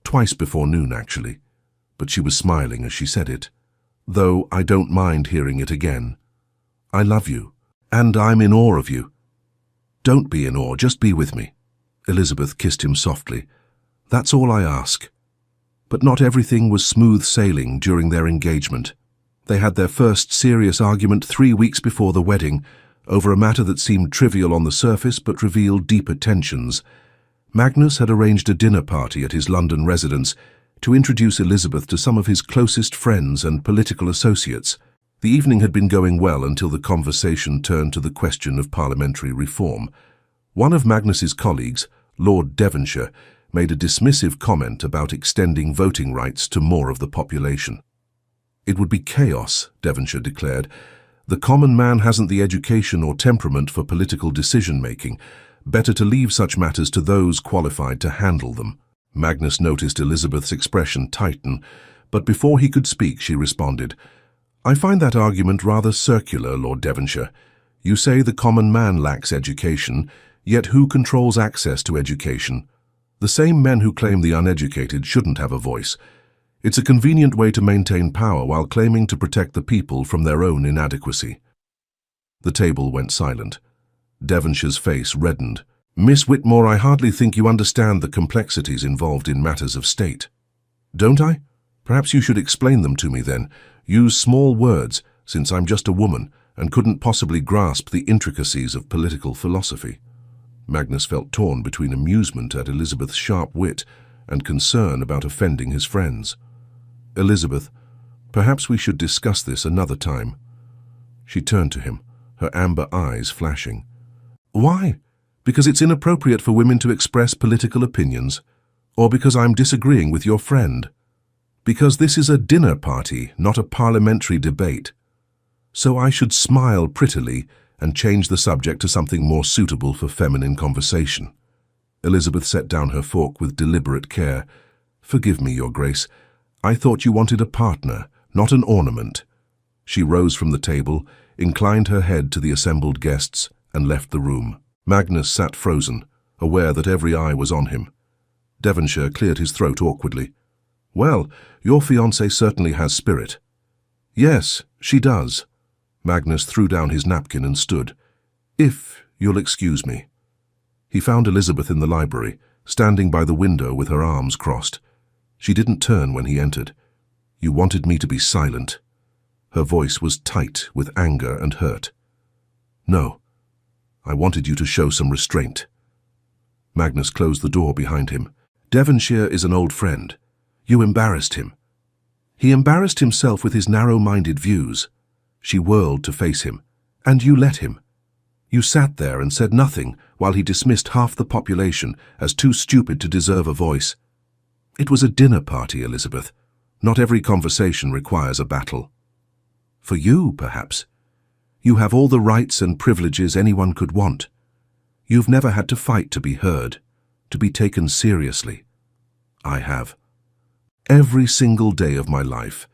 Twice before noon, actually, but she was smiling as she said it. "Though I don't mind hearing it again. I love you, and I'm in awe of you." "Don't be in awe, just be with me." Elizabeth kissed him softly. "That's all I ask." But not everything was smooth sailing during their engagement. They had their first serious argument 3 weeks before the wedding, over a matter that seemed trivial on the surface but revealed deeper tensions. Magnus had arranged a dinner party at his London residence to introduce Elizabeth to some of his closest friends and political associates. The evening had been going well until the conversation turned to the question of parliamentary reform. One of Magnus's colleagues, Lord Devonshire, made a dismissive comment about extending voting rights to more of the population. "It would be chaos," Devonshire declared. "The common man hasn't the education or temperament for political decision-making. Better to leave such matters to those qualified to handle them." Magnus noticed Elizabeth's expression tighten, but before he could speak she responded, "I find that argument rather circular, Lord Devonshire. You say the common man lacks education, yet who controls access to education? The same men who claim the uneducated shouldn't have a voice. It's a convenient way to maintain power while claiming to protect the people from their own inadequacy." The table went silent. Devonshire's face reddened. "Miss Whitmore, I hardly think you understand the complexities involved in matters of state." "Don't I? Perhaps you should explain them to me then. Use small words, since I'm just a woman and couldn't possibly grasp the intricacies of political philosophy." Magnus felt torn between amusement at Elizabeth's sharp wit and concern about offending his friends. "Elizabeth, perhaps we should discuss this another time." She turned to him, her amber eyes flashing. "Why? Because it's inappropriate for women to express political opinions? Or because I'm disagreeing with your friend? Because this is a dinner party, not a parliamentary debate. So I should smile prettily and change the subject to something more suitable for feminine conversation." Elizabeth set down her fork with deliberate care. "Forgive me, Your Grace. I thought you wanted a partner, not an ornament." She rose from the table, inclined her head to the assembled guests, and left the room. Magnus sat frozen, aware that every eye was on him. Devonshire cleared his throat awkwardly. "Well, your fiancée certainly has spirit." "Yes, she does." Magnus threw down his napkin and stood. "If you'll excuse me." He found Elizabeth in the library, standing by the window with her arms crossed. She didn't turn when he entered. "You wanted me to be silent." Her voice was tight with anger and hurt. "No, I wanted you to show some restraint." Magnus closed the door behind him. "Devonshire is an old friend. You embarrassed him." "He embarrassed himself with his narrow-minded views." She whirled to face him. "And you let him. You sat there and said nothing while he dismissed half the population as too stupid to deserve a voice. It was a dinner party, Elizabeth. Not every conversation requires a battle. For you, perhaps. You have all the rights and privileges anyone could want. You've never had to fight to be heard, to be taken seriously. I have. Every single day of my life."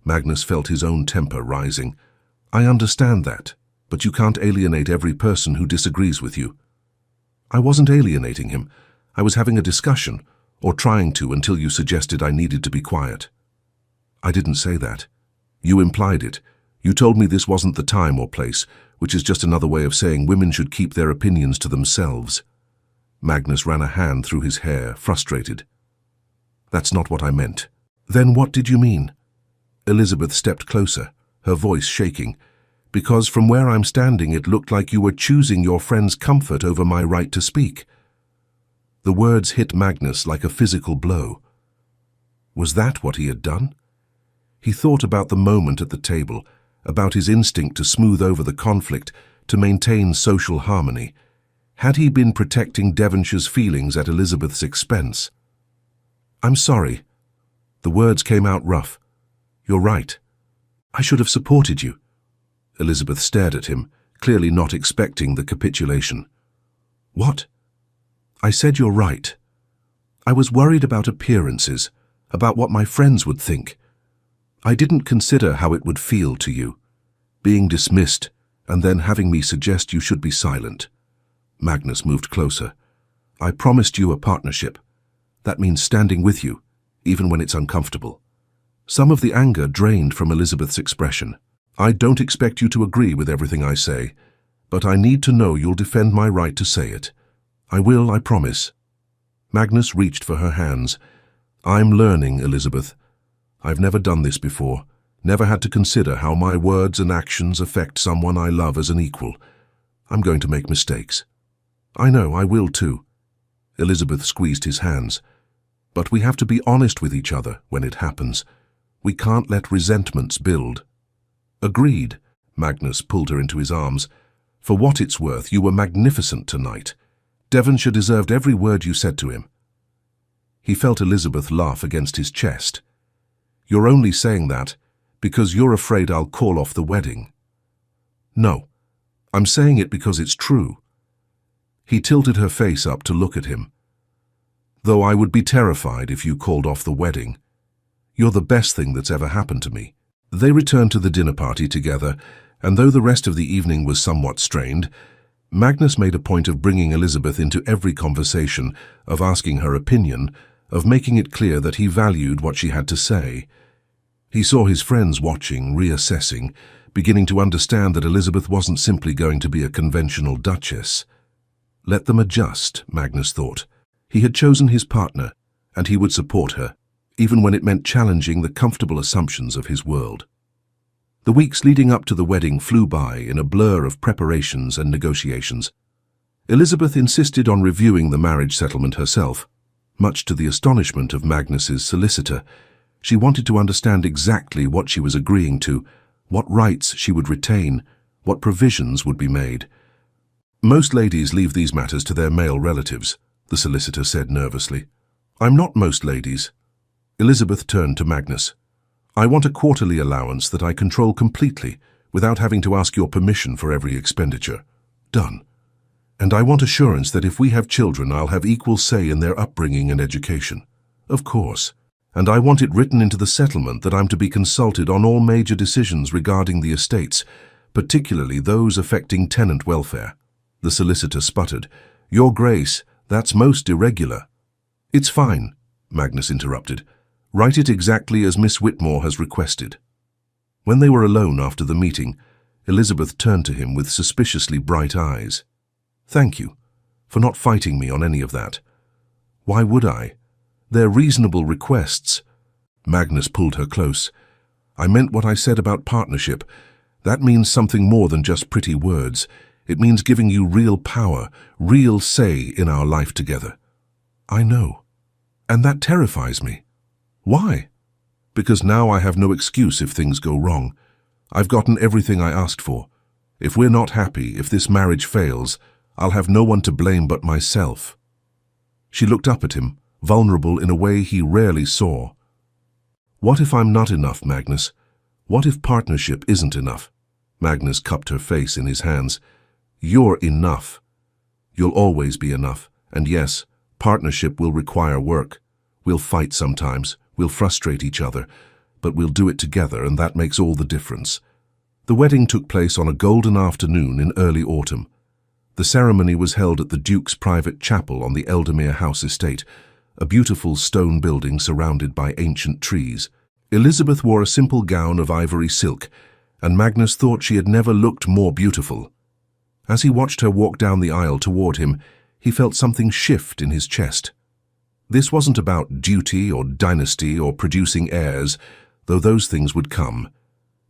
Magnus felt his own temper rising. "I understand that, but you can't alienate every person who disagrees with you." "I wasn't alienating him. I was having a discussion, or trying to until you suggested I needed to be quiet." "I didn't say that. You implied it. You told me this wasn't the time or place, which is just another way of saying women should keep their opinions to themselves." Magnus ran a hand through his hair, frustrated. "That's not what I meant." "Then what did you mean?" Elizabeth stepped closer, her voice shaking. "Because from where I'm standing it looked like you were choosing your friend's comfort over my right to speak." The words hit Magnus like a physical blow. Was that what he had done? He thought about the moment at the table, about his instinct to smooth over the conflict, to maintain social harmony. Had he been protecting Devonshire's feelings at Elizabeth's expense? "I'm sorry," The words came out rough. "You're right. I should have supported you." Elizabeth stared at him, clearly not expecting the capitulation. "What?" "I said you're right. I was worried about appearances, about what my friends would think. I didn't consider how it would feel to you, being dismissed and then having me suggest you should be silent." Magnus moved closer. "I promised you a partnership. That means standing with you, even when it's uncomfortable." Some of the anger drained from Elizabeth's expression. "I don't expect you to agree with everything I say, but I need to know you'll defend my right to say it. I will, I promise." Magnus reached for her hands. "I'm learning, Elizabeth. I've never done this before, never had to consider how my words and actions affect someone I love as an equal. I'm going to make mistakes." "I know, I will too." Elizabeth squeezed his hands. "But we have to be honest with each other when it happens. We can't let resentments build." "Agreed." Magnus pulled her into his arms. "For what it's worth, you were magnificent tonight. Devonshire deserved every word you said to him." He felt Elizabeth laugh against his chest. "You're only saying that because you're afraid I'll call off the wedding." "No, I'm saying it because it's true." He tilted her face up to look at him. "Though I would be terrified if you called off the wedding. You're the best thing that's ever happened to me." They returned to the dinner party together, and though the rest of the evening was somewhat strained, Magnus made a point of bringing Elizabeth into every conversation, of asking her opinion, of making it clear that he valued what she had to say. He saw his friends watching, reassessing, beginning to understand that Elizabeth wasn't simply going to be a conventional duchess. Let them adjust, Magnus thought. He had chosen his partner, and he would support her, even when it meant challenging the comfortable assumptions of his world. The weeks leading up to the wedding flew by in a blur of preparations and negotiations. Elizabeth insisted on reviewing the marriage settlement herself. Much to the astonishment of Magnus's solicitor, she wanted to understand exactly what she was agreeing to, what rights she would retain, what provisions would be made. "Most ladies leave these matters to their male relatives," the solicitor said nervously. "I'm not most ladies." Elizabeth turned to Magnus. "I want a quarterly allowance that I control completely, without having to ask your permission for every expenditure. Done. And I want assurance that if we have children, I'll have equal say in their upbringing and education. Of course. And I want it written into the settlement that I'm to be consulted on all major decisions regarding the estates, particularly those affecting tenant welfare." The solicitor sputtered. "Your Grace, that's most irregular." "It's fine," Magnus interrupted. "Write it exactly as Miss Whitmore has requested." When they were alone after the meeting, Elizabeth turned to him with suspiciously bright eyes. "Thank you for not fighting me on any of that." "Why would I? They're reasonable requests." Magnus pulled her close. "I meant what I said about partnership. That means something more than just pretty words. It means giving you real power, real say in our life together." "I know. And that terrifies me." "Why?" "Because now I have no excuse if things go wrong. I've gotten everything I asked for. If we're not happy, if this marriage fails, I'll have no one to blame but myself." She looked up at him, vulnerable in a way he rarely saw. "What if I'm not enough, Magnus? What if partnership isn't enough?" Magnus cupped her face in his hands. "You're enough. You'll always be enough. And yes, partnership will require work. We'll fight sometimes, we'll frustrate each other, but we'll do it together, and that makes all the difference." The wedding took place on a golden afternoon in early autumn. The ceremony was held at the Duke's private chapel on the Eldermere House estate, a beautiful stone building surrounded by ancient trees. Elizabeth wore a simple gown of ivory silk, and Magnus thought she had never looked more beautiful. As he watched her walk down the aisle toward him, he felt something shift in his chest. This wasn't about duty or dynasty or producing heirs, though those things would come.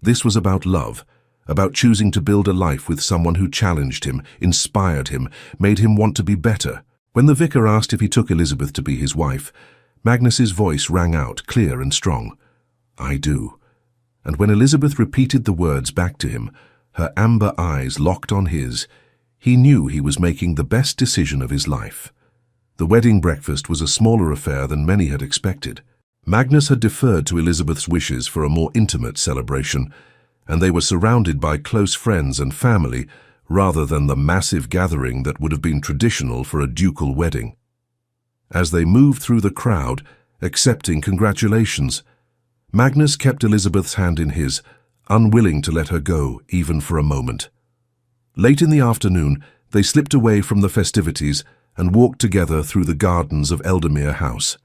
This was about love, about choosing to build a life with someone who challenged him, inspired him, made him want to be better. When the vicar asked if he took Elizabeth to be his wife, Magnus's voice rang out, clear and strong. "I do." And when Elizabeth repeated the words back to him, her amber eyes locked on his, he knew he was making the best decision of his life. The wedding breakfast was a smaller affair than many had expected. Magnus had deferred to Elizabeth's wishes for a more intimate celebration, and they were surrounded by close friends and family rather than the massive gathering that would have been traditional for a ducal wedding. As they moved through the crowd, accepting congratulations, Magnus kept Elizabeth's hand in his, unwilling to let her go even for a moment. Late in the afternoon, they slipped away from the festivities and walked together through the gardens of Eldermere House.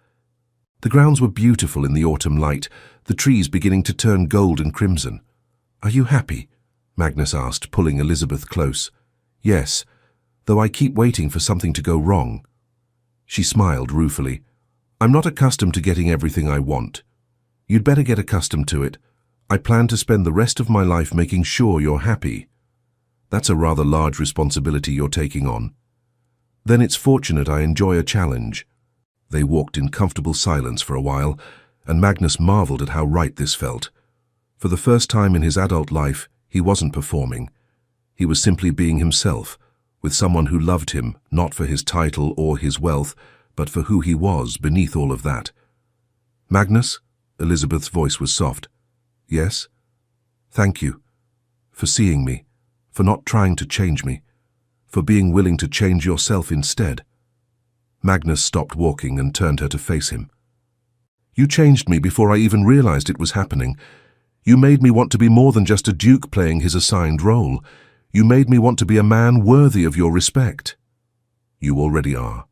The grounds were beautiful in the autumn light, the trees beginning to turn gold and crimson. "Are you happy?" Magnus asked, pulling Elizabeth close. "Yes, though I keep waiting for something to go wrong." She smiled ruefully. "I'm not accustomed to getting everything I want. You'd better get accustomed to it. I plan to spend the rest of my life making sure you're happy." "That's a rather large responsibility you're taking on." "Then it's fortunate I enjoy a challenge." They walked in comfortable silence for a while, and Magnus marveled at how right this felt. For the first time in his adult life, he wasn't performing. He was simply being himself, with someone who loved him, not for his title or his wealth, but for who he was beneath all of that. "Magnus?" Elizabeth's voice was soft. "Yes?" "Thank you. For seeing me, for not trying to change me, for being willing to change yourself instead." Magnus stopped walking and turned her to face him. "You changed me before I even realized it was happening. You made me want to be more than just a duke playing his assigned role. You made me want to be a man worthy of your respect." "You already are."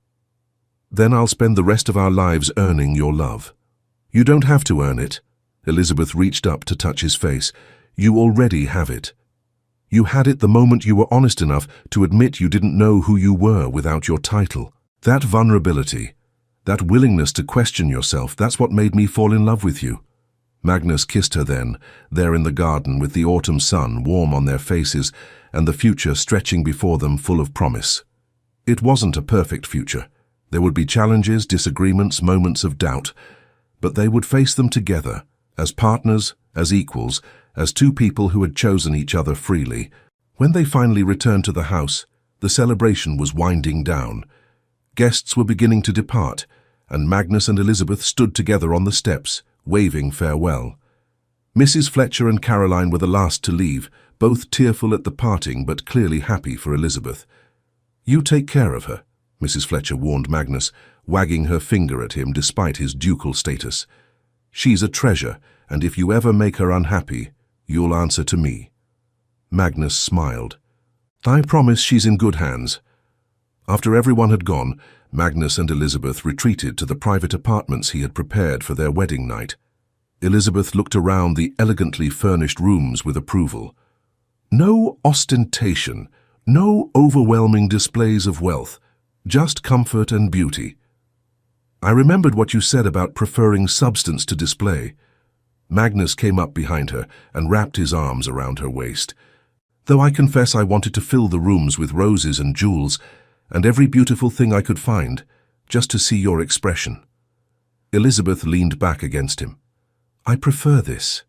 "Then I'll spend the rest of our lives earning your love." "You don't have to earn it." Elizabeth reached up to touch his face. "You already have it. You had it the moment you were honest enough to admit you didn't know who you were without your title. That vulnerability, that willingness to question yourself, that's what made me fall in love with you." Magnus kissed her then, there in the garden with the autumn sun warm on their faces and the future stretching before them full of promise. It wasn't a perfect future. There would be challenges, disagreements, moments of doubt, but they would face them together, as partners, as equals, as two people who had chosen each other freely. When they finally returned to the house, the celebration was winding down. Guests were beginning to depart, and Magnus and Elizabeth stood together on the steps, waving farewell. Mrs. Fletcher and Caroline were the last to leave, both tearful at the parting but clearly happy for Elizabeth. "You take care of her," Mrs. Fletcher warned Magnus, wagging her finger at him despite his ducal status. "She's a treasure, and if you ever make her unhappy, you'll answer to me." Magnus smiled. "I promise she's in good hands." After everyone had gone, Magnus and Elizabeth retreated to the private apartments he had prepared for their wedding night. Elizabeth looked around the elegantly furnished rooms with approval. No ostentation, no overwhelming displays of wealth, just comfort and beauty. "I remembered what you said about preferring substance to display." Magnus came up behind her and wrapped his arms around her waist. "Though I confess I wanted to fill the rooms with roses and jewels, and every beautiful thing I could find, just to see your expression." Elizabeth leaned back against him. "I prefer this.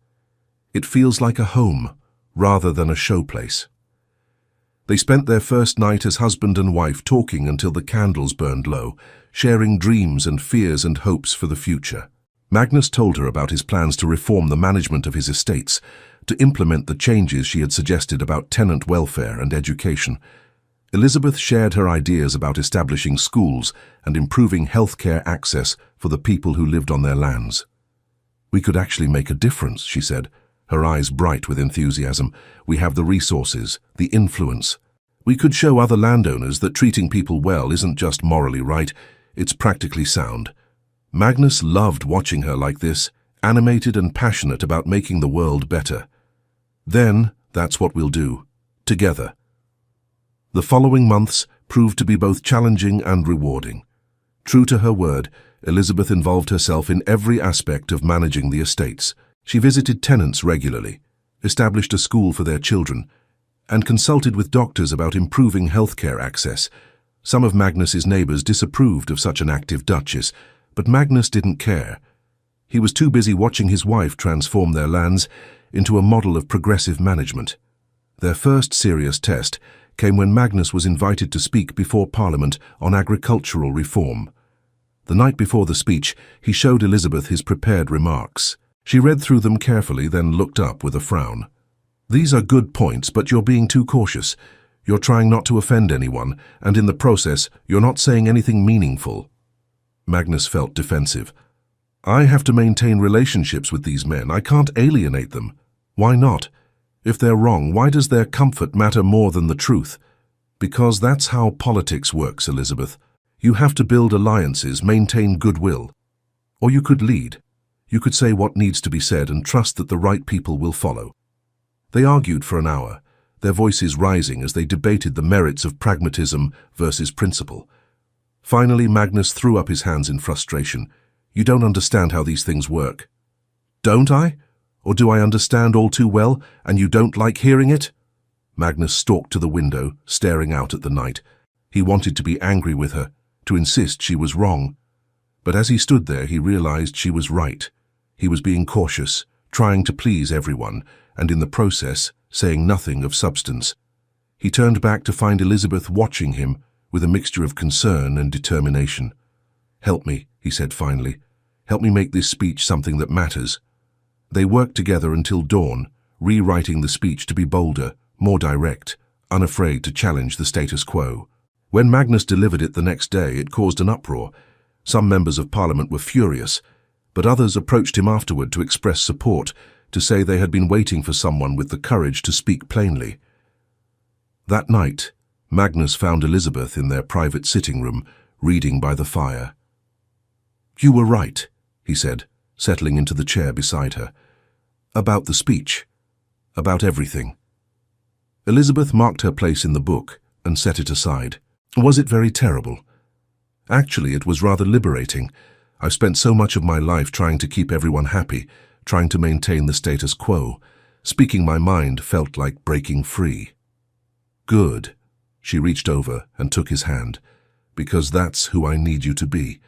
It feels like a home, rather than a showplace." They spent their first night as husband and wife talking until the candles burned low, sharing dreams and fears and hopes for the future. Magnus told her about his plans to reform the management of his estates, to implement the changes she had suggested about tenant welfare and education. Elizabeth shared her ideas about establishing schools and improving healthcare access for the people who lived on their lands. "We could actually make a difference," she said, her eyes bright with enthusiasm. "We have the resources, the influence. We could show other landowners that treating people well isn't just morally right, it's practically sound." Magnus loved watching her like this, animated and passionate about making the world better. "Then, that's what we'll do, together." The following months proved to be both challenging and rewarding. True to her word, Elizabeth involved herself in every aspect of managing the estates. She visited tenants regularly, established a school for their children, and consulted with doctors about improving healthcare access. Some of Magnus's neighbors disapproved of such an active duchess, but Magnus didn't care. He was too busy watching his wife transform their lands into a model of progressive management. Their first serious test came when Magnus was invited to speak before Parliament on agricultural reform. The night before the speech, he showed Elizabeth his prepared remarks. She read through them carefully, then looked up with a frown. "These are good points, but you're being too cautious. You're trying not to offend anyone, and in the process, you're not saying anything meaningful." Magnus felt defensive. "I have to maintain relationships with these men. I can't alienate them." "Why not? If they're wrong, why does their comfort matter more than the truth?" "Because that's how politics works, Elizabeth. You have to build alliances, maintain goodwill. Or you could lead. You could say what needs to be said and trust that the right people will follow." They argued for an hour, their voices rising as they debated the merits of pragmatism versus principle. Finally, Magnus threw up his hands in frustration. "You don't understand how these things work." "Don't I? Or do I understand all too well, and you don't like hearing it?" Magnus stalked to the window, staring out at the night. He wanted to be angry with her, to insist she was wrong. But as he stood there, he realized she was right. He was being cautious, trying to please everyone, and in the process, saying nothing of substance. He turned back to find Elizabeth watching him with a mixture of concern and determination. "Help me," he said finally. "Help me make this speech something that matters." They worked together until dawn, rewriting the speech to be bolder, more direct, unafraid to challenge the status quo. When Magnus delivered it the next day, it caused an uproar. Some members of Parliament were furious, but others approached him afterward to express support, to say they had been waiting for someone with the courage to speak plainly. That night, Magnus found Elizabeth in their private sitting room, reading by the fire. "You were right," he said, settling into the chair beside her. "About the speech. About everything." Elizabeth marked her place in the book and set it aside. "Was it very terrible?" "Actually, it was rather liberating. I've spent so much of my life trying to keep everyone happy, trying to maintain the status quo. Speaking my mind felt like breaking free." "Good." She reached over and took his hand. "Because that's who I need you to be.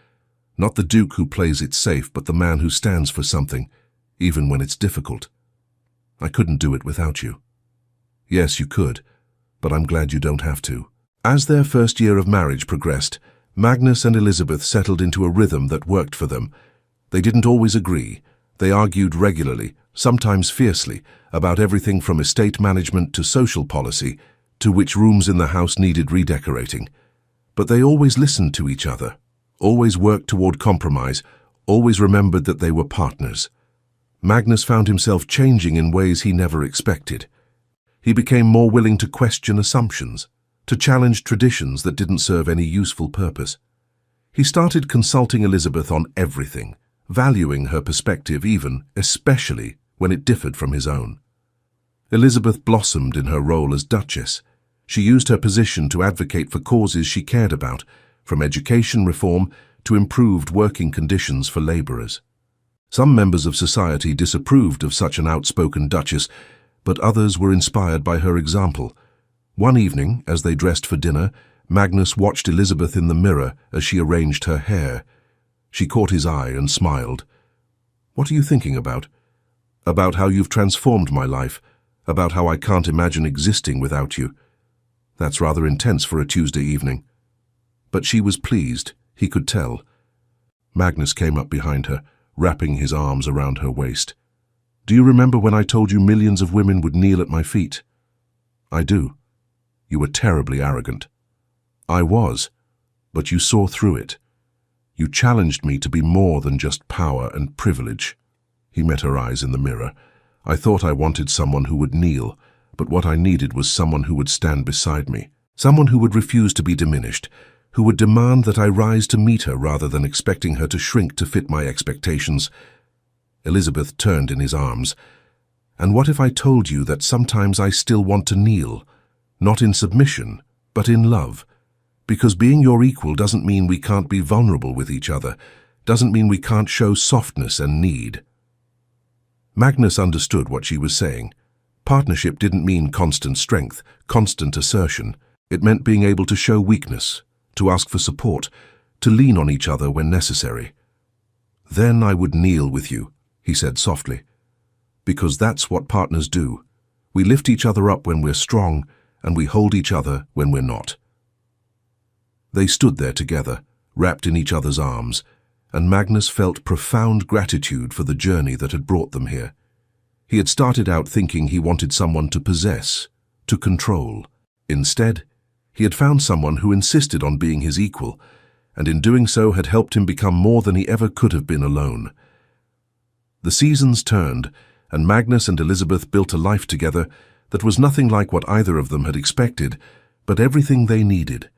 Not the Duke who plays it safe, but the man who stands for something, even when it's difficult. I couldn't do it without you." "Yes, you could, but I'm glad you don't have to." As their first year of marriage progressed, Magnus and Elizabeth settled into a rhythm that worked for them. They didn't always agree. They argued regularly, sometimes fiercely, about everything from estate management to social policy, to which rooms in the house needed redecorating. But they always listened to each other, always worked toward compromise, always remembered that they were partners. Magnus found himself changing in ways he never expected. He became more willing to question assumptions, to challenge traditions that didn't serve any useful purpose. He started consulting Elizabeth on everything, valuing her perspective even, especially, when it differed from his own. Elizabeth blossomed in her role as Duchess. She used her position to advocate for causes she cared about, from education reform to improved working conditions for labourers. Some members of society disapproved of such an outspoken Duchess, but others were inspired by her example. One evening, as they dressed for dinner, Magnus watched Elizabeth in the mirror as she arranged her hair. She caught his eye and smiled. "What are you thinking about?" "About how you've transformed my life, about how I can't imagine existing without you." "That's rather intense for a Tuesday evening." But she was pleased, he could tell. Magnus came up behind her, wrapping his arms around her waist. "Do you remember when I told you millions of women would kneel at my feet?" "I do. You were terribly arrogant." "I was, but you saw through it. You challenged me to be more than just power and privilege." He met her eyes in the mirror. "I thought I wanted someone who would kneel, but what I needed was someone who would stand beside me, someone who would refuse to be diminished, who would demand that I rise to meet her rather than expecting her to shrink to fit my expectations." Elizabeth turned in his arms. "And what if I told you that sometimes I still want to kneel, not in submission, but in love? Because being your equal doesn't mean we can't be vulnerable with each other, doesn't mean we can't show softness and need." Magnus understood what she was saying. Partnership didn't mean constant strength, constant assertion. It meant being able to show weakness, to ask for support, to lean on each other when necessary. "Then I would kneel with you," he said softly. "Because that's what partners do. We lift each other up when we're strong, and we hold each other when we're not." They stood there together, wrapped in each other's arms, and Magnus felt profound gratitude for the journey that had brought them here. He had started out thinking he wanted someone to possess, to control. Instead, he had found someone who insisted on being his equal, and in doing so had helped him become more than he ever could have been alone. The seasons turned, and Magnus and Elizabeth built a life together that was nothing like what either of them had expected, but everything they needed.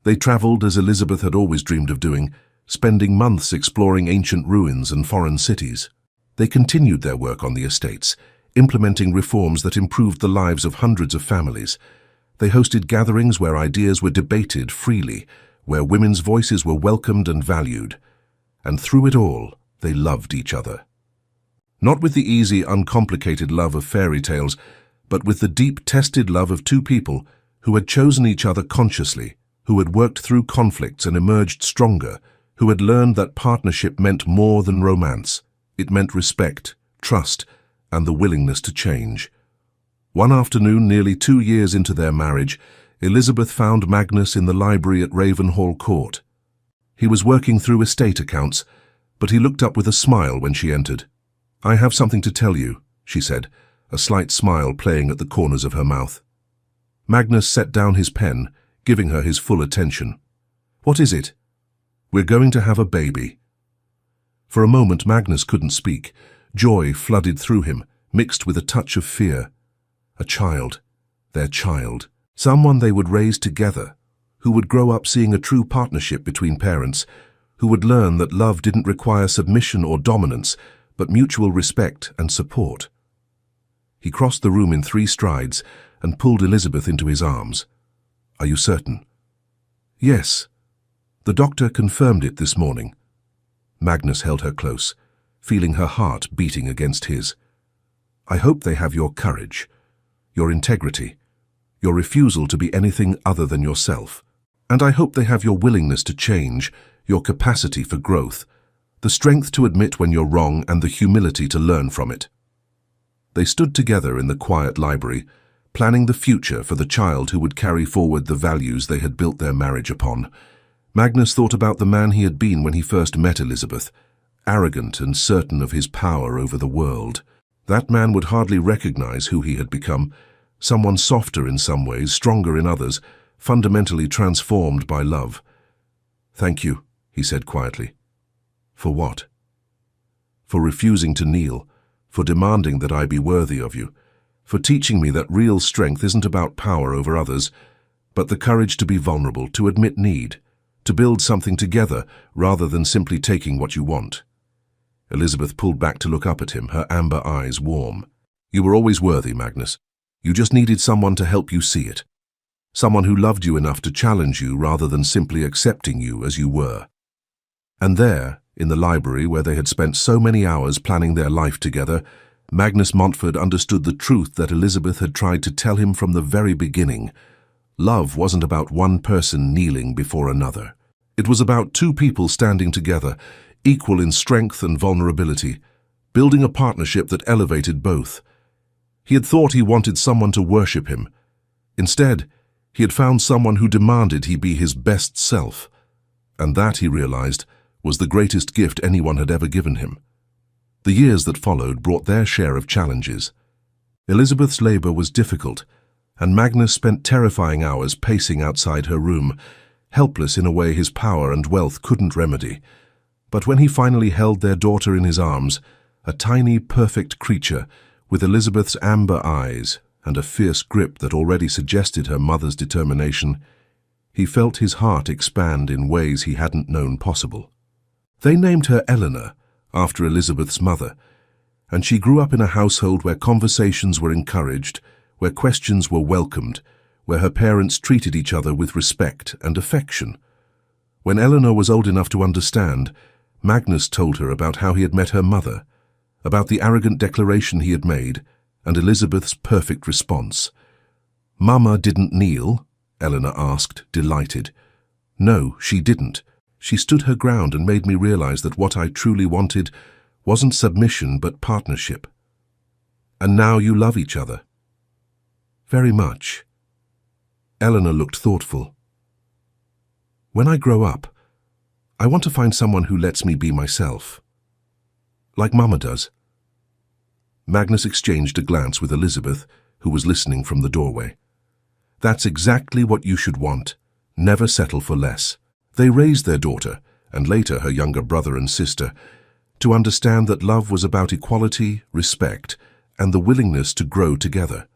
They traveled as Elizabeth had always dreamed of doing, spending months exploring ancient ruins and foreign cities. They continued their work on the estates, implementing reforms that improved the lives of hundreds of families. They hosted gatherings where ideas were debated freely, where women's voices were welcomed and valued. And through it all, they loved each other. Not with the easy, uncomplicated love of fairy tales, but with the deep, tested love of two people who had chosen each other consciously, who had worked through conflicts and emerged stronger, who had learned that partnership meant more than romance. It meant respect, trust, and the willingness to change. One afternoon, nearly 2 years into their marriage, Elizabeth found Magnus in the library at Ravenhall Court. He was working through estate accounts, but he looked up with a smile when she entered. "I have something to tell you," she said, a slight smile playing at the corners of her mouth. Magnus set down his pen, giving her his full attention. "What is it?" "We're going to have a baby." For a moment, Magnus couldn't speak. Joy flooded through him, mixed with a touch of fear. A child, their child, someone they would raise together, who would grow up seeing a true partnership between parents, who would learn that love didn't require submission or dominance, but mutual respect and support. He crossed the room in 3 strides and pulled Elizabeth into his arms. "Are you certain?" "Yes. The doctor confirmed it this morning." Magnus held her close, feeling her heart beating against his. "I hope they have your courage, your integrity, your refusal to be anything other than yourself. And I hope they have your willingness to change, your capacity for growth, the strength to admit when you're wrong and the humility to learn from it." They stood together in the quiet library, planning the future for the child who would carry forward the values they had built their marriage upon. Magnus thought about the man he had been when he first met Elizabeth, arrogant and certain of his power over the world. That man would hardly recognize who he had become, someone softer in some ways, stronger in others, fundamentally transformed by love. "Thank you," he said quietly. "For what?" "For refusing to kneel, for demanding that I be worthy of you, for teaching me that real strength isn't about power over others, but the courage to be vulnerable, to admit need, to build something together rather than simply taking what you want." Elizabeth pulled back to look up at him, her amber eyes warm. "You were always worthy, Magnus. You just needed someone to help you see it. Someone who loved you enough to challenge you rather than simply accepting you as you were." And there, in the library where they had spent so many hours planning their life together, Magnus Montford understood the truth that Elizabeth had tried to tell him from the very beginning. Love wasn't about one person kneeling before another. It was about 2 people standing together, equal in strength and vulnerability, building a partnership that elevated both. He had thought he wanted someone to worship him. Instead, he had found someone who demanded he be his best self. And that, he realized, was the greatest gift anyone had ever given him. The years that followed brought their share of challenges. Elizabeth's labor was difficult, and Magnus spent terrifying hours pacing outside her room, helpless in a way his power and wealth couldn't remedy. But when he finally held their daughter in his arms, a tiny, perfect creature with Elizabeth's amber eyes and a fierce grip that already suggested her mother's determination, he felt his heart expand in ways he hadn't known possible. They named her Eleanor, after Elizabeth's mother, and she grew up in a household where conversations were encouraged, where questions were welcomed, where her parents treated each other with respect and affection. When Eleanor was old enough to understand, Magnus told her about how he had met her mother, about the arrogant declaration he had made, and Elizabeth's perfect response. "Mama didn't kneel?" Eleanor asked, delighted. "No, she didn't. She stood her ground and made me realize that what I truly wanted wasn't submission but partnership." "And now you love each other?" "Very much." Eleanor looked thoughtful. "When I grow up, I want to find someone who lets me be myself. Like Mama does. Magnus exchanged a glance with Elizabeth, who was listening from the doorway. That's exactly what you should want. Never settle for less. They raised their daughter, and later her younger brother and sister, to understand that love was about equality, respect, and the willingness to grow together.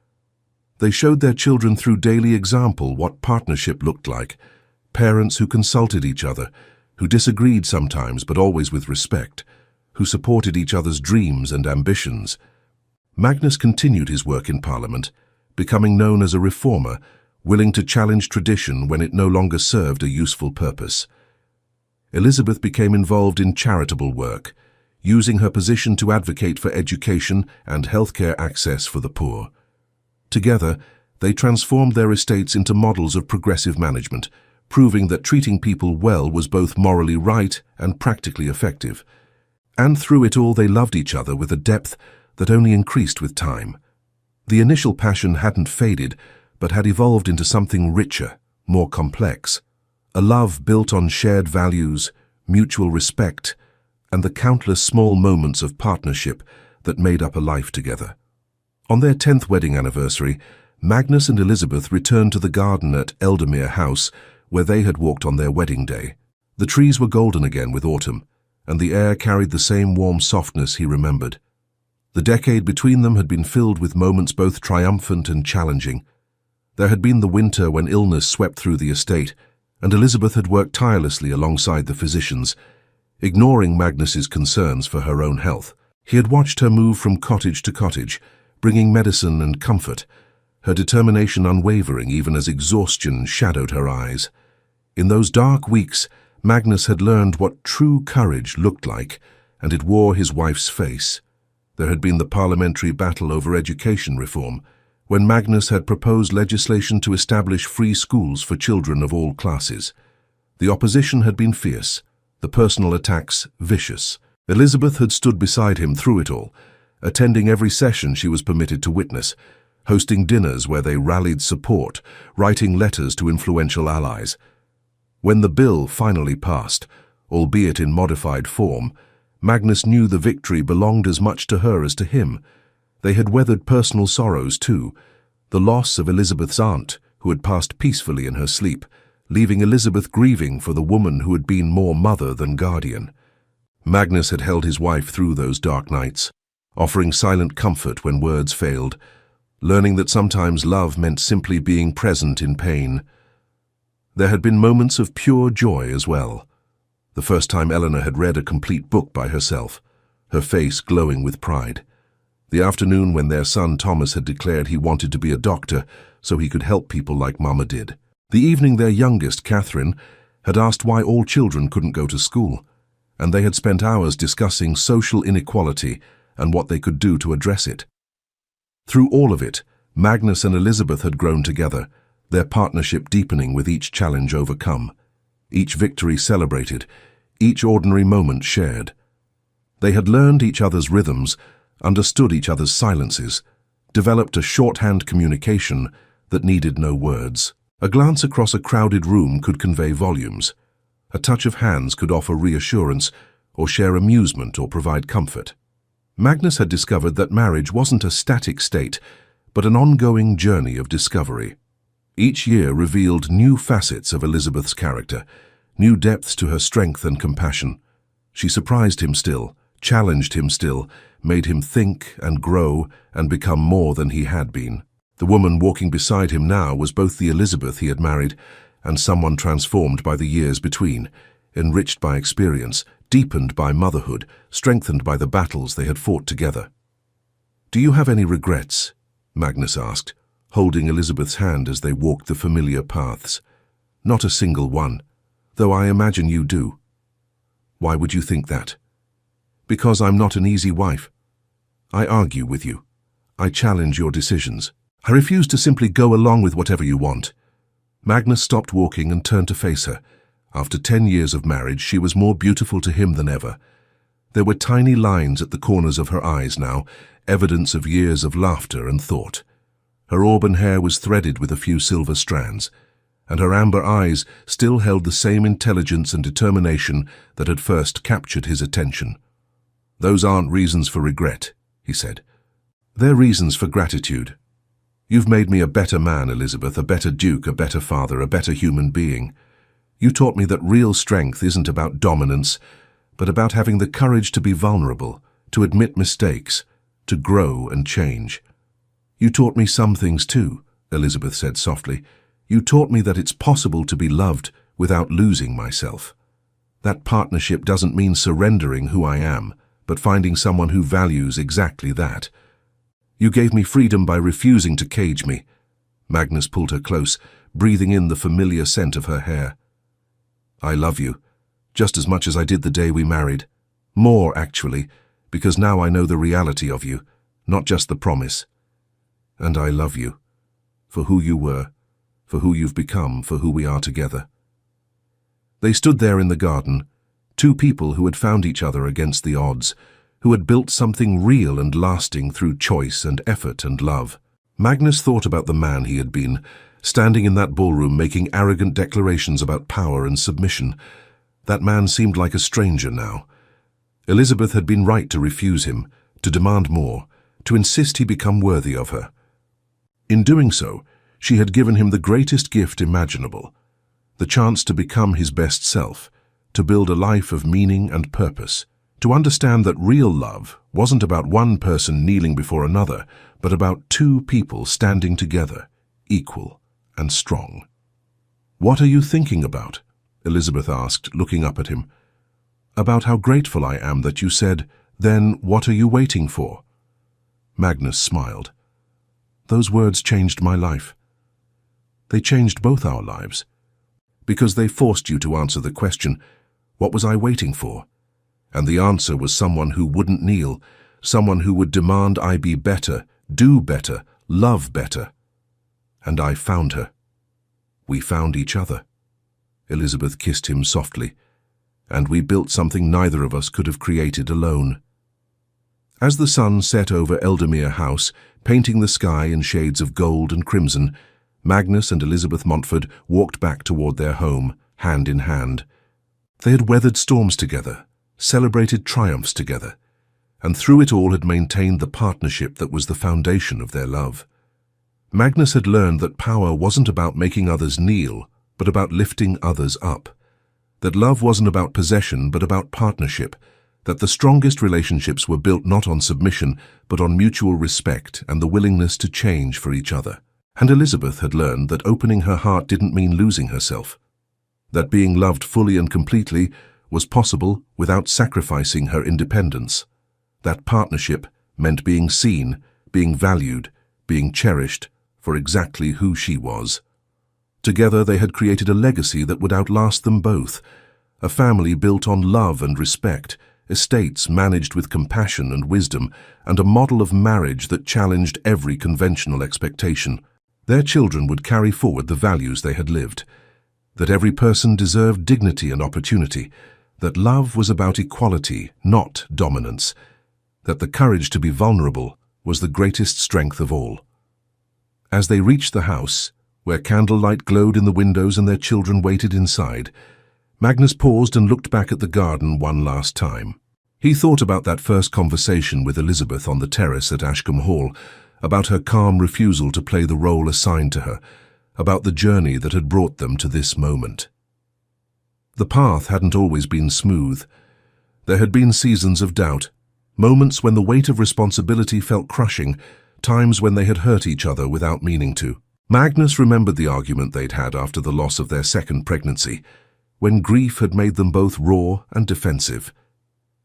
They showed their children through daily example what partnership looked like, parents who consulted each other, who disagreed sometimes but always with respect, who supported each other's dreams and ambitions. Magnus continued his work in Parliament, becoming known as a reformer, willing to challenge tradition when it no longer served a useful purpose. Elizabeth became involved in charitable work, using her position to advocate for education and healthcare access for the poor. Together, they transformed their estates into models of progressive management, proving that treating people well was both morally right and practically effective. And through it all, they loved each other with a depth that only increased with time. The initial passion hadn't faded, but had evolved into something richer, more complex. A love built on shared values, mutual respect, and the countless small moments of partnership that made up a life together. On their 10th wedding anniversary, Magnus and Elizabeth returned to the garden at Eldermere House, where they had walked on their wedding day. The trees were golden again with autumn, and the air carried the same warm softness he remembered. The decade between them had been filled with moments both triumphant and challenging. There had been the winter when illness swept through the estate, and Elizabeth had worked tirelessly alongside the physicians, ignoring Magnus's concerns for her own health. He had watched her move from cottage to cottage, bringing medicine and comfort, her determination unwavering even as exhaustion shadowed her eyes. In those dark weeks, Magnus had learned what true courage looked like, and it wore his wife's face. There had been the parliamentary battle over education reform, when Magnus had proposed legislation to establish free schools for children of all classes. The opposition had been fierce, the personal attacks vicious. Elizabeth had stood beside him through it all, attending every session she was permitted to witness, hosting dinners where they rallied support, writing letters to influential allies. When the bill finally passed, albeit in modified form, Magnus knew the victory belonged as much to her as to him. They had weathered personal sorrows too, the loss of Elizabeth's aunt, who had passed peacefully in her sleep, leaving Elizabeth grieving for the woman who had been more mother than guardian. Magnus had held his wife through those dark nights, offering silent comfort when words failed, learning that sometimes love meant simply being present in pain. There had been moments of pure joy as well. The first time Eleanor had read a complete book by herself, her face glowing with pride. The afternoon when their son Thomas had declared he wanted to be a doctor so he could help people like Mama did. The evening their youngest, Catherine, had asked why all children couldn't go to school, and they had spent hours discussing social inequality and what they could do to address it. Through all of it, Magnus and Elizabeth had grown together, their partnership deepening with each challenge overcome, each victory celebrated, each ordinary moment shared. They had learned each other's rhythms, understood each other's silences, developed a shorthand communication that needed no words. A glance across a crowded room could convey volumes. A touch of hands could offer reassurance or share amusement or provide comfort. Magnus had discovered that marriage wasn't a static state, but an ongoing journey of discovery. Each year revealed new facets of Elizabeth's character, new depths to her strength and compassion. She surprised him still, challenged him still, made him think and grow and become more than he had been. The woman walking beside him now was both the Elizabeth he had married and someone transformed by the years between, enriched by experience, deepened by motherhood, strengthened by the battles they had fought together. "Do you have any regrets?" Magnus asked, holding Elizabeth's hand as they walked the familiar paths. "Not a single one, though I imagine you do." "Why would you think that?" "Because I'm not an easy wife. I argue with you. I challenge your decisions. I refuse to simply go along with whatever you want." Magnus stopped walking and turned to face her. After 10 years of marriage, she was more beautiful to him than ever. There were tiny lines at the corners of her eyes now, evidence of years of laughter and thought. Her auburn hair was threaded with a few silver strands, and her amber eyes still held the same intelligence and determination that had first captured his attention. "Those aren't reasons for regret," he said. "They're reasons for gratitude. You've made me a better man, Elizabeth, a better duke, a better father, a better human being. You taught me that real strength isn't about dominance, but about having the courage to be vulnerable, to admit mistakes, to grow and change. You taught me some things too," Elizabeth said softly. "You taught me that it's possible to be loved without losing myself. That partnership doesn't mean surrendering who I am, but finding someone who values exactly that. You gave me freedom by refusing to cage me." Magnus pulled her close, breathing in the familiar scent of her hair. "I love you, just as much as I did the day we married. More, actually, because now I know the reality of you, not just the promise. And I love you, for who you were, for who you've become, for who we are together." They stood there in the garden, two people who had found each other against the odds, who had built something real and lasting through choice and effort and love. Magnus thought about the man he had been, standing in that ballroom making arrogant declarations about power and submission. That man seemed like a stranger now. Elizabeth had been right to refuse him, to demand more, to insist he become worthy of her. In doing so, she had given him the greatest gift imaginable, the chance to become his best self, to build a life of meaning and purpose, to understand that real love wasn't about one person kneeling before another, but about two people standing together, equal and strong. "What are you thinking about?" Elizabeth asked, looking up at him. "About how grateful I am that you said, 'Then what are you waiting for?'" Magnus smiled. "Those words changed my life. They changed both our lives, because they forced you to answer the question, what was I waiting for? And the answer was someone who wouldn't kneel, someone who would demand I be better, do better, love better. And I found her. We found each other." Elizabeth kissed him softly, "and we built something neither of us could have created alone." As the sun set over Eldermere House, painting the sky in shades of gold and crimson, Magnus and Elizabeth Montford walked back toward their home, hand in hand. They had weathered storms together, celebrated triumphs together, and through it all had maintained the partnership that was the foundation of their love. Magnus had learned that power wasn't about making others kneel, but about lifting others up. That love wasn't about possession, but about partnership. That the strongest relationships were built not on submission, but on mutual respect and the willingness to change for each other. And Elizabeth had learned that opening her heart didn't mean losing herself. That being loved fully and completely was possible without sacrificing her independence. That partnership meant being seen, being valued, being cherished for exactly who she was. Together they had created a legacy that would outlast them both, a family built on love and respect, estates managed with compassion and wisdom, and a model of marriage that challenged every conventional expectation. Their children would carry forward the values they had lived, that every person deserved dignity and opportunity, that love was about equality, not dominance, that the courage to be vulnerable was the greatest strength of all. As they reached the house, where candlelight glowed in the windows and their children waited inside, Magnus paused and looked back at the garden one last time. He thought about that first conversation with Elizabeth on the terrace at Ashcombe Hall, about her calm refusal to play the role assigned to her, about the journey that had brought them to this moment. The path hadn't always been smooth. There had been seasons of doubt, moments when the weight of responsibility felt crushing, times when they had hurt each other without meaning to. Magnus remembered the argument they'd had after the loss of their second pregnancy, when grief had made them both raw and defensive.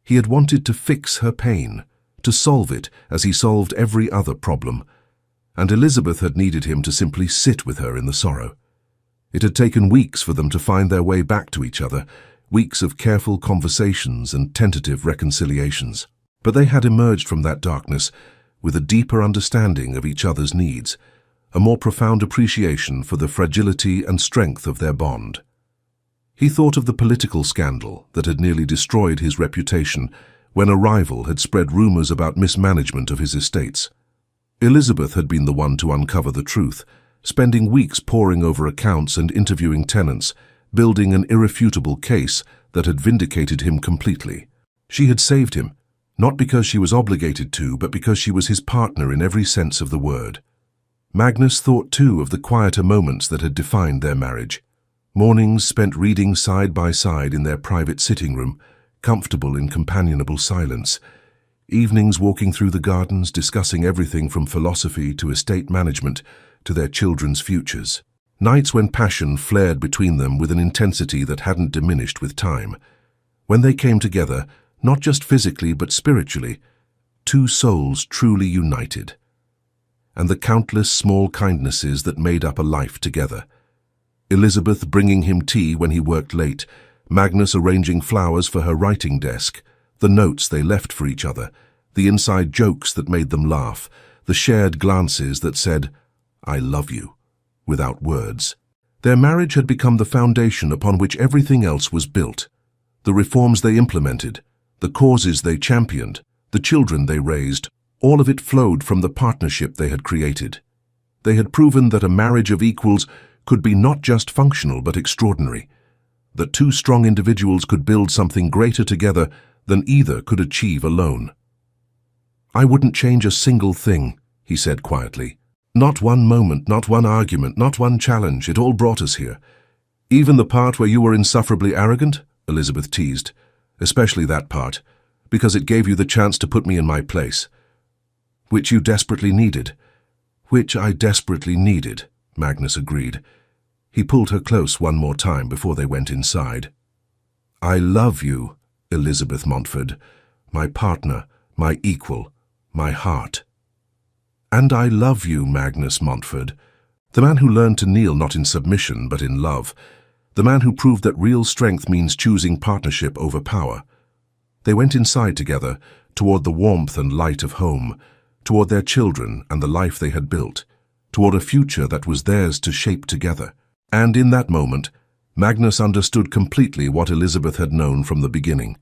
He had wanted to fix her pain, to solve it as he solved every other problem, and Elizabeth had needed him to simply sit with her in the sorrow. It had taken weeks for them to find their way back to each other, weeks of careful conversations and tentative reconciliations. But they had emerged from that darkness with a deeper understanding of each other's needs, a more profound appreciation for the fragility and strength of their bond. He thought of the political scandal that had nearly destroyed his reputation when a rival had spread rumors about mismanagement of his estates. Elizabeth had been the one to uncover the truth, spending weeks poring over accounts and interviewing tenants, building an irrefutable case that had vindicated him completely. She had saved him, not because she was obligated to, but because she was his partner in every sense of the word. Magnus thought too of the quieter moments that had defined their marriage. Mornings spent reading side by side in their private sitting room, comfortable in companionable silence. Evenings walking through the gardens, discussing everything from philosophy to estate management to their children's futures. Nights when passion flared between them with an intensity that hadn't diminished with time. When they came together, not just physically but spiritually, two souls truly united. And the countless small kindnesses that made up a life together. Elizabeth bringing him tea when he worked late, Magnus arranging flowers for her writing desk, the notes they left for each other, the inside jokes that made them laugh, the shared glances that said, "I love you," without words. Their marriage had become the foundation upon which everything else was built. The reforms they implemented, the causes they championed, the children they raised, all of it flowed from the partnership they had created. They had proven that a marriage of equals could be not just functional but extraordinary, that two strong individuals could build something greater together than either could achieve alone. "I wouldn't change a single thing," he said quietly. "Not one moment, not one argument, not one challenge. It all brought us here. Even the part where you were insufferably arrogant," Elizabeth teased. "Especially that part, because it gave you the chance to put me in my place. Which you desperately needed." "Which I desperately needed," Magnus agreed. He pulled her close one more time before they went inside. "I love you, Elizabeth Montford, my partner, my equal, my heart." "And I love you, Magnus Montford, the man who learned to kneel not in submission but in love, the man who proved that real strength means choosing partnership over power." They went inside together, toward the warmth and light of home, toward their children and the life they had built, toward a future that was theirs to shape together. And in that moment, Magnus understood completely what Elizabeth had known from the beginning,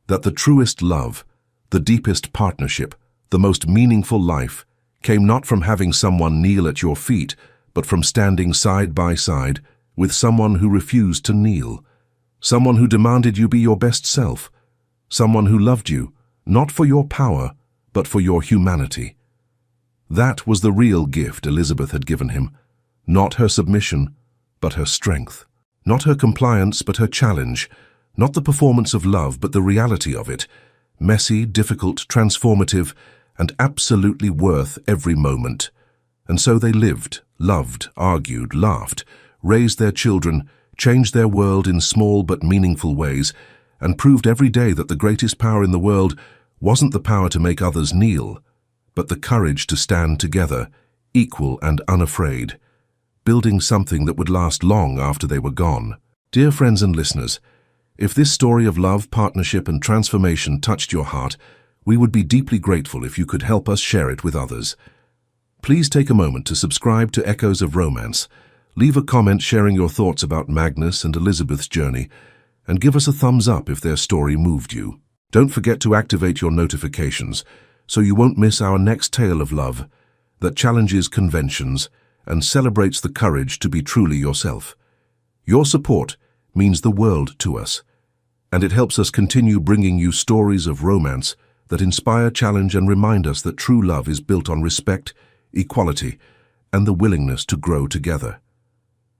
that the truest love, the deepest partnership, the most meaningful life, came not from having someone kneel at your feet, but from standing side by side with someone who refused to kneel, someone who demanded you be your best self, someone who loved you, not for your power, but for your humanity. That was the real gift Elizabeth had given him, not her submission, but her strength, not her compliance, but her challenge, not the performance of love, but the reality of it, messy, difficult, transformative, and absolutely worth every moment. And so they lived, loved, argued, laughed, raised their children, changed their world in small but meaningful ways, and proved every day that the greatest power in the world wasn't the power to make others kneel, but the courage to stand together, equal and unafraid, building something that would last long after they were gone. Dear friends and listeners, if this story of love, partnership, and transformation touched your heart, we would be deeply grateful if you could help us share it with others. Please take a moment to subscribe to Echoes of Romance, leave a comment sharing your thoughts about Magnus and Elizabeth's journey, and give us a thumbs up if their story moved you. Don't forget to activate your notifications so you won't miss our next tale of love that challenges conventions and celebrates the courage to be truly yourself. Your support means the world to us, and it helps us continue bringing you stories of romance that inspire, challenge, and remind us that true love is built on respect, equality, and the willingness to grow together.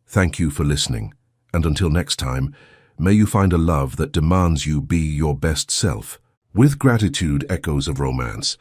Thank you for listening, and until next time, may you find a love that demands you be your best self. With gratitude, Echoes of Romance.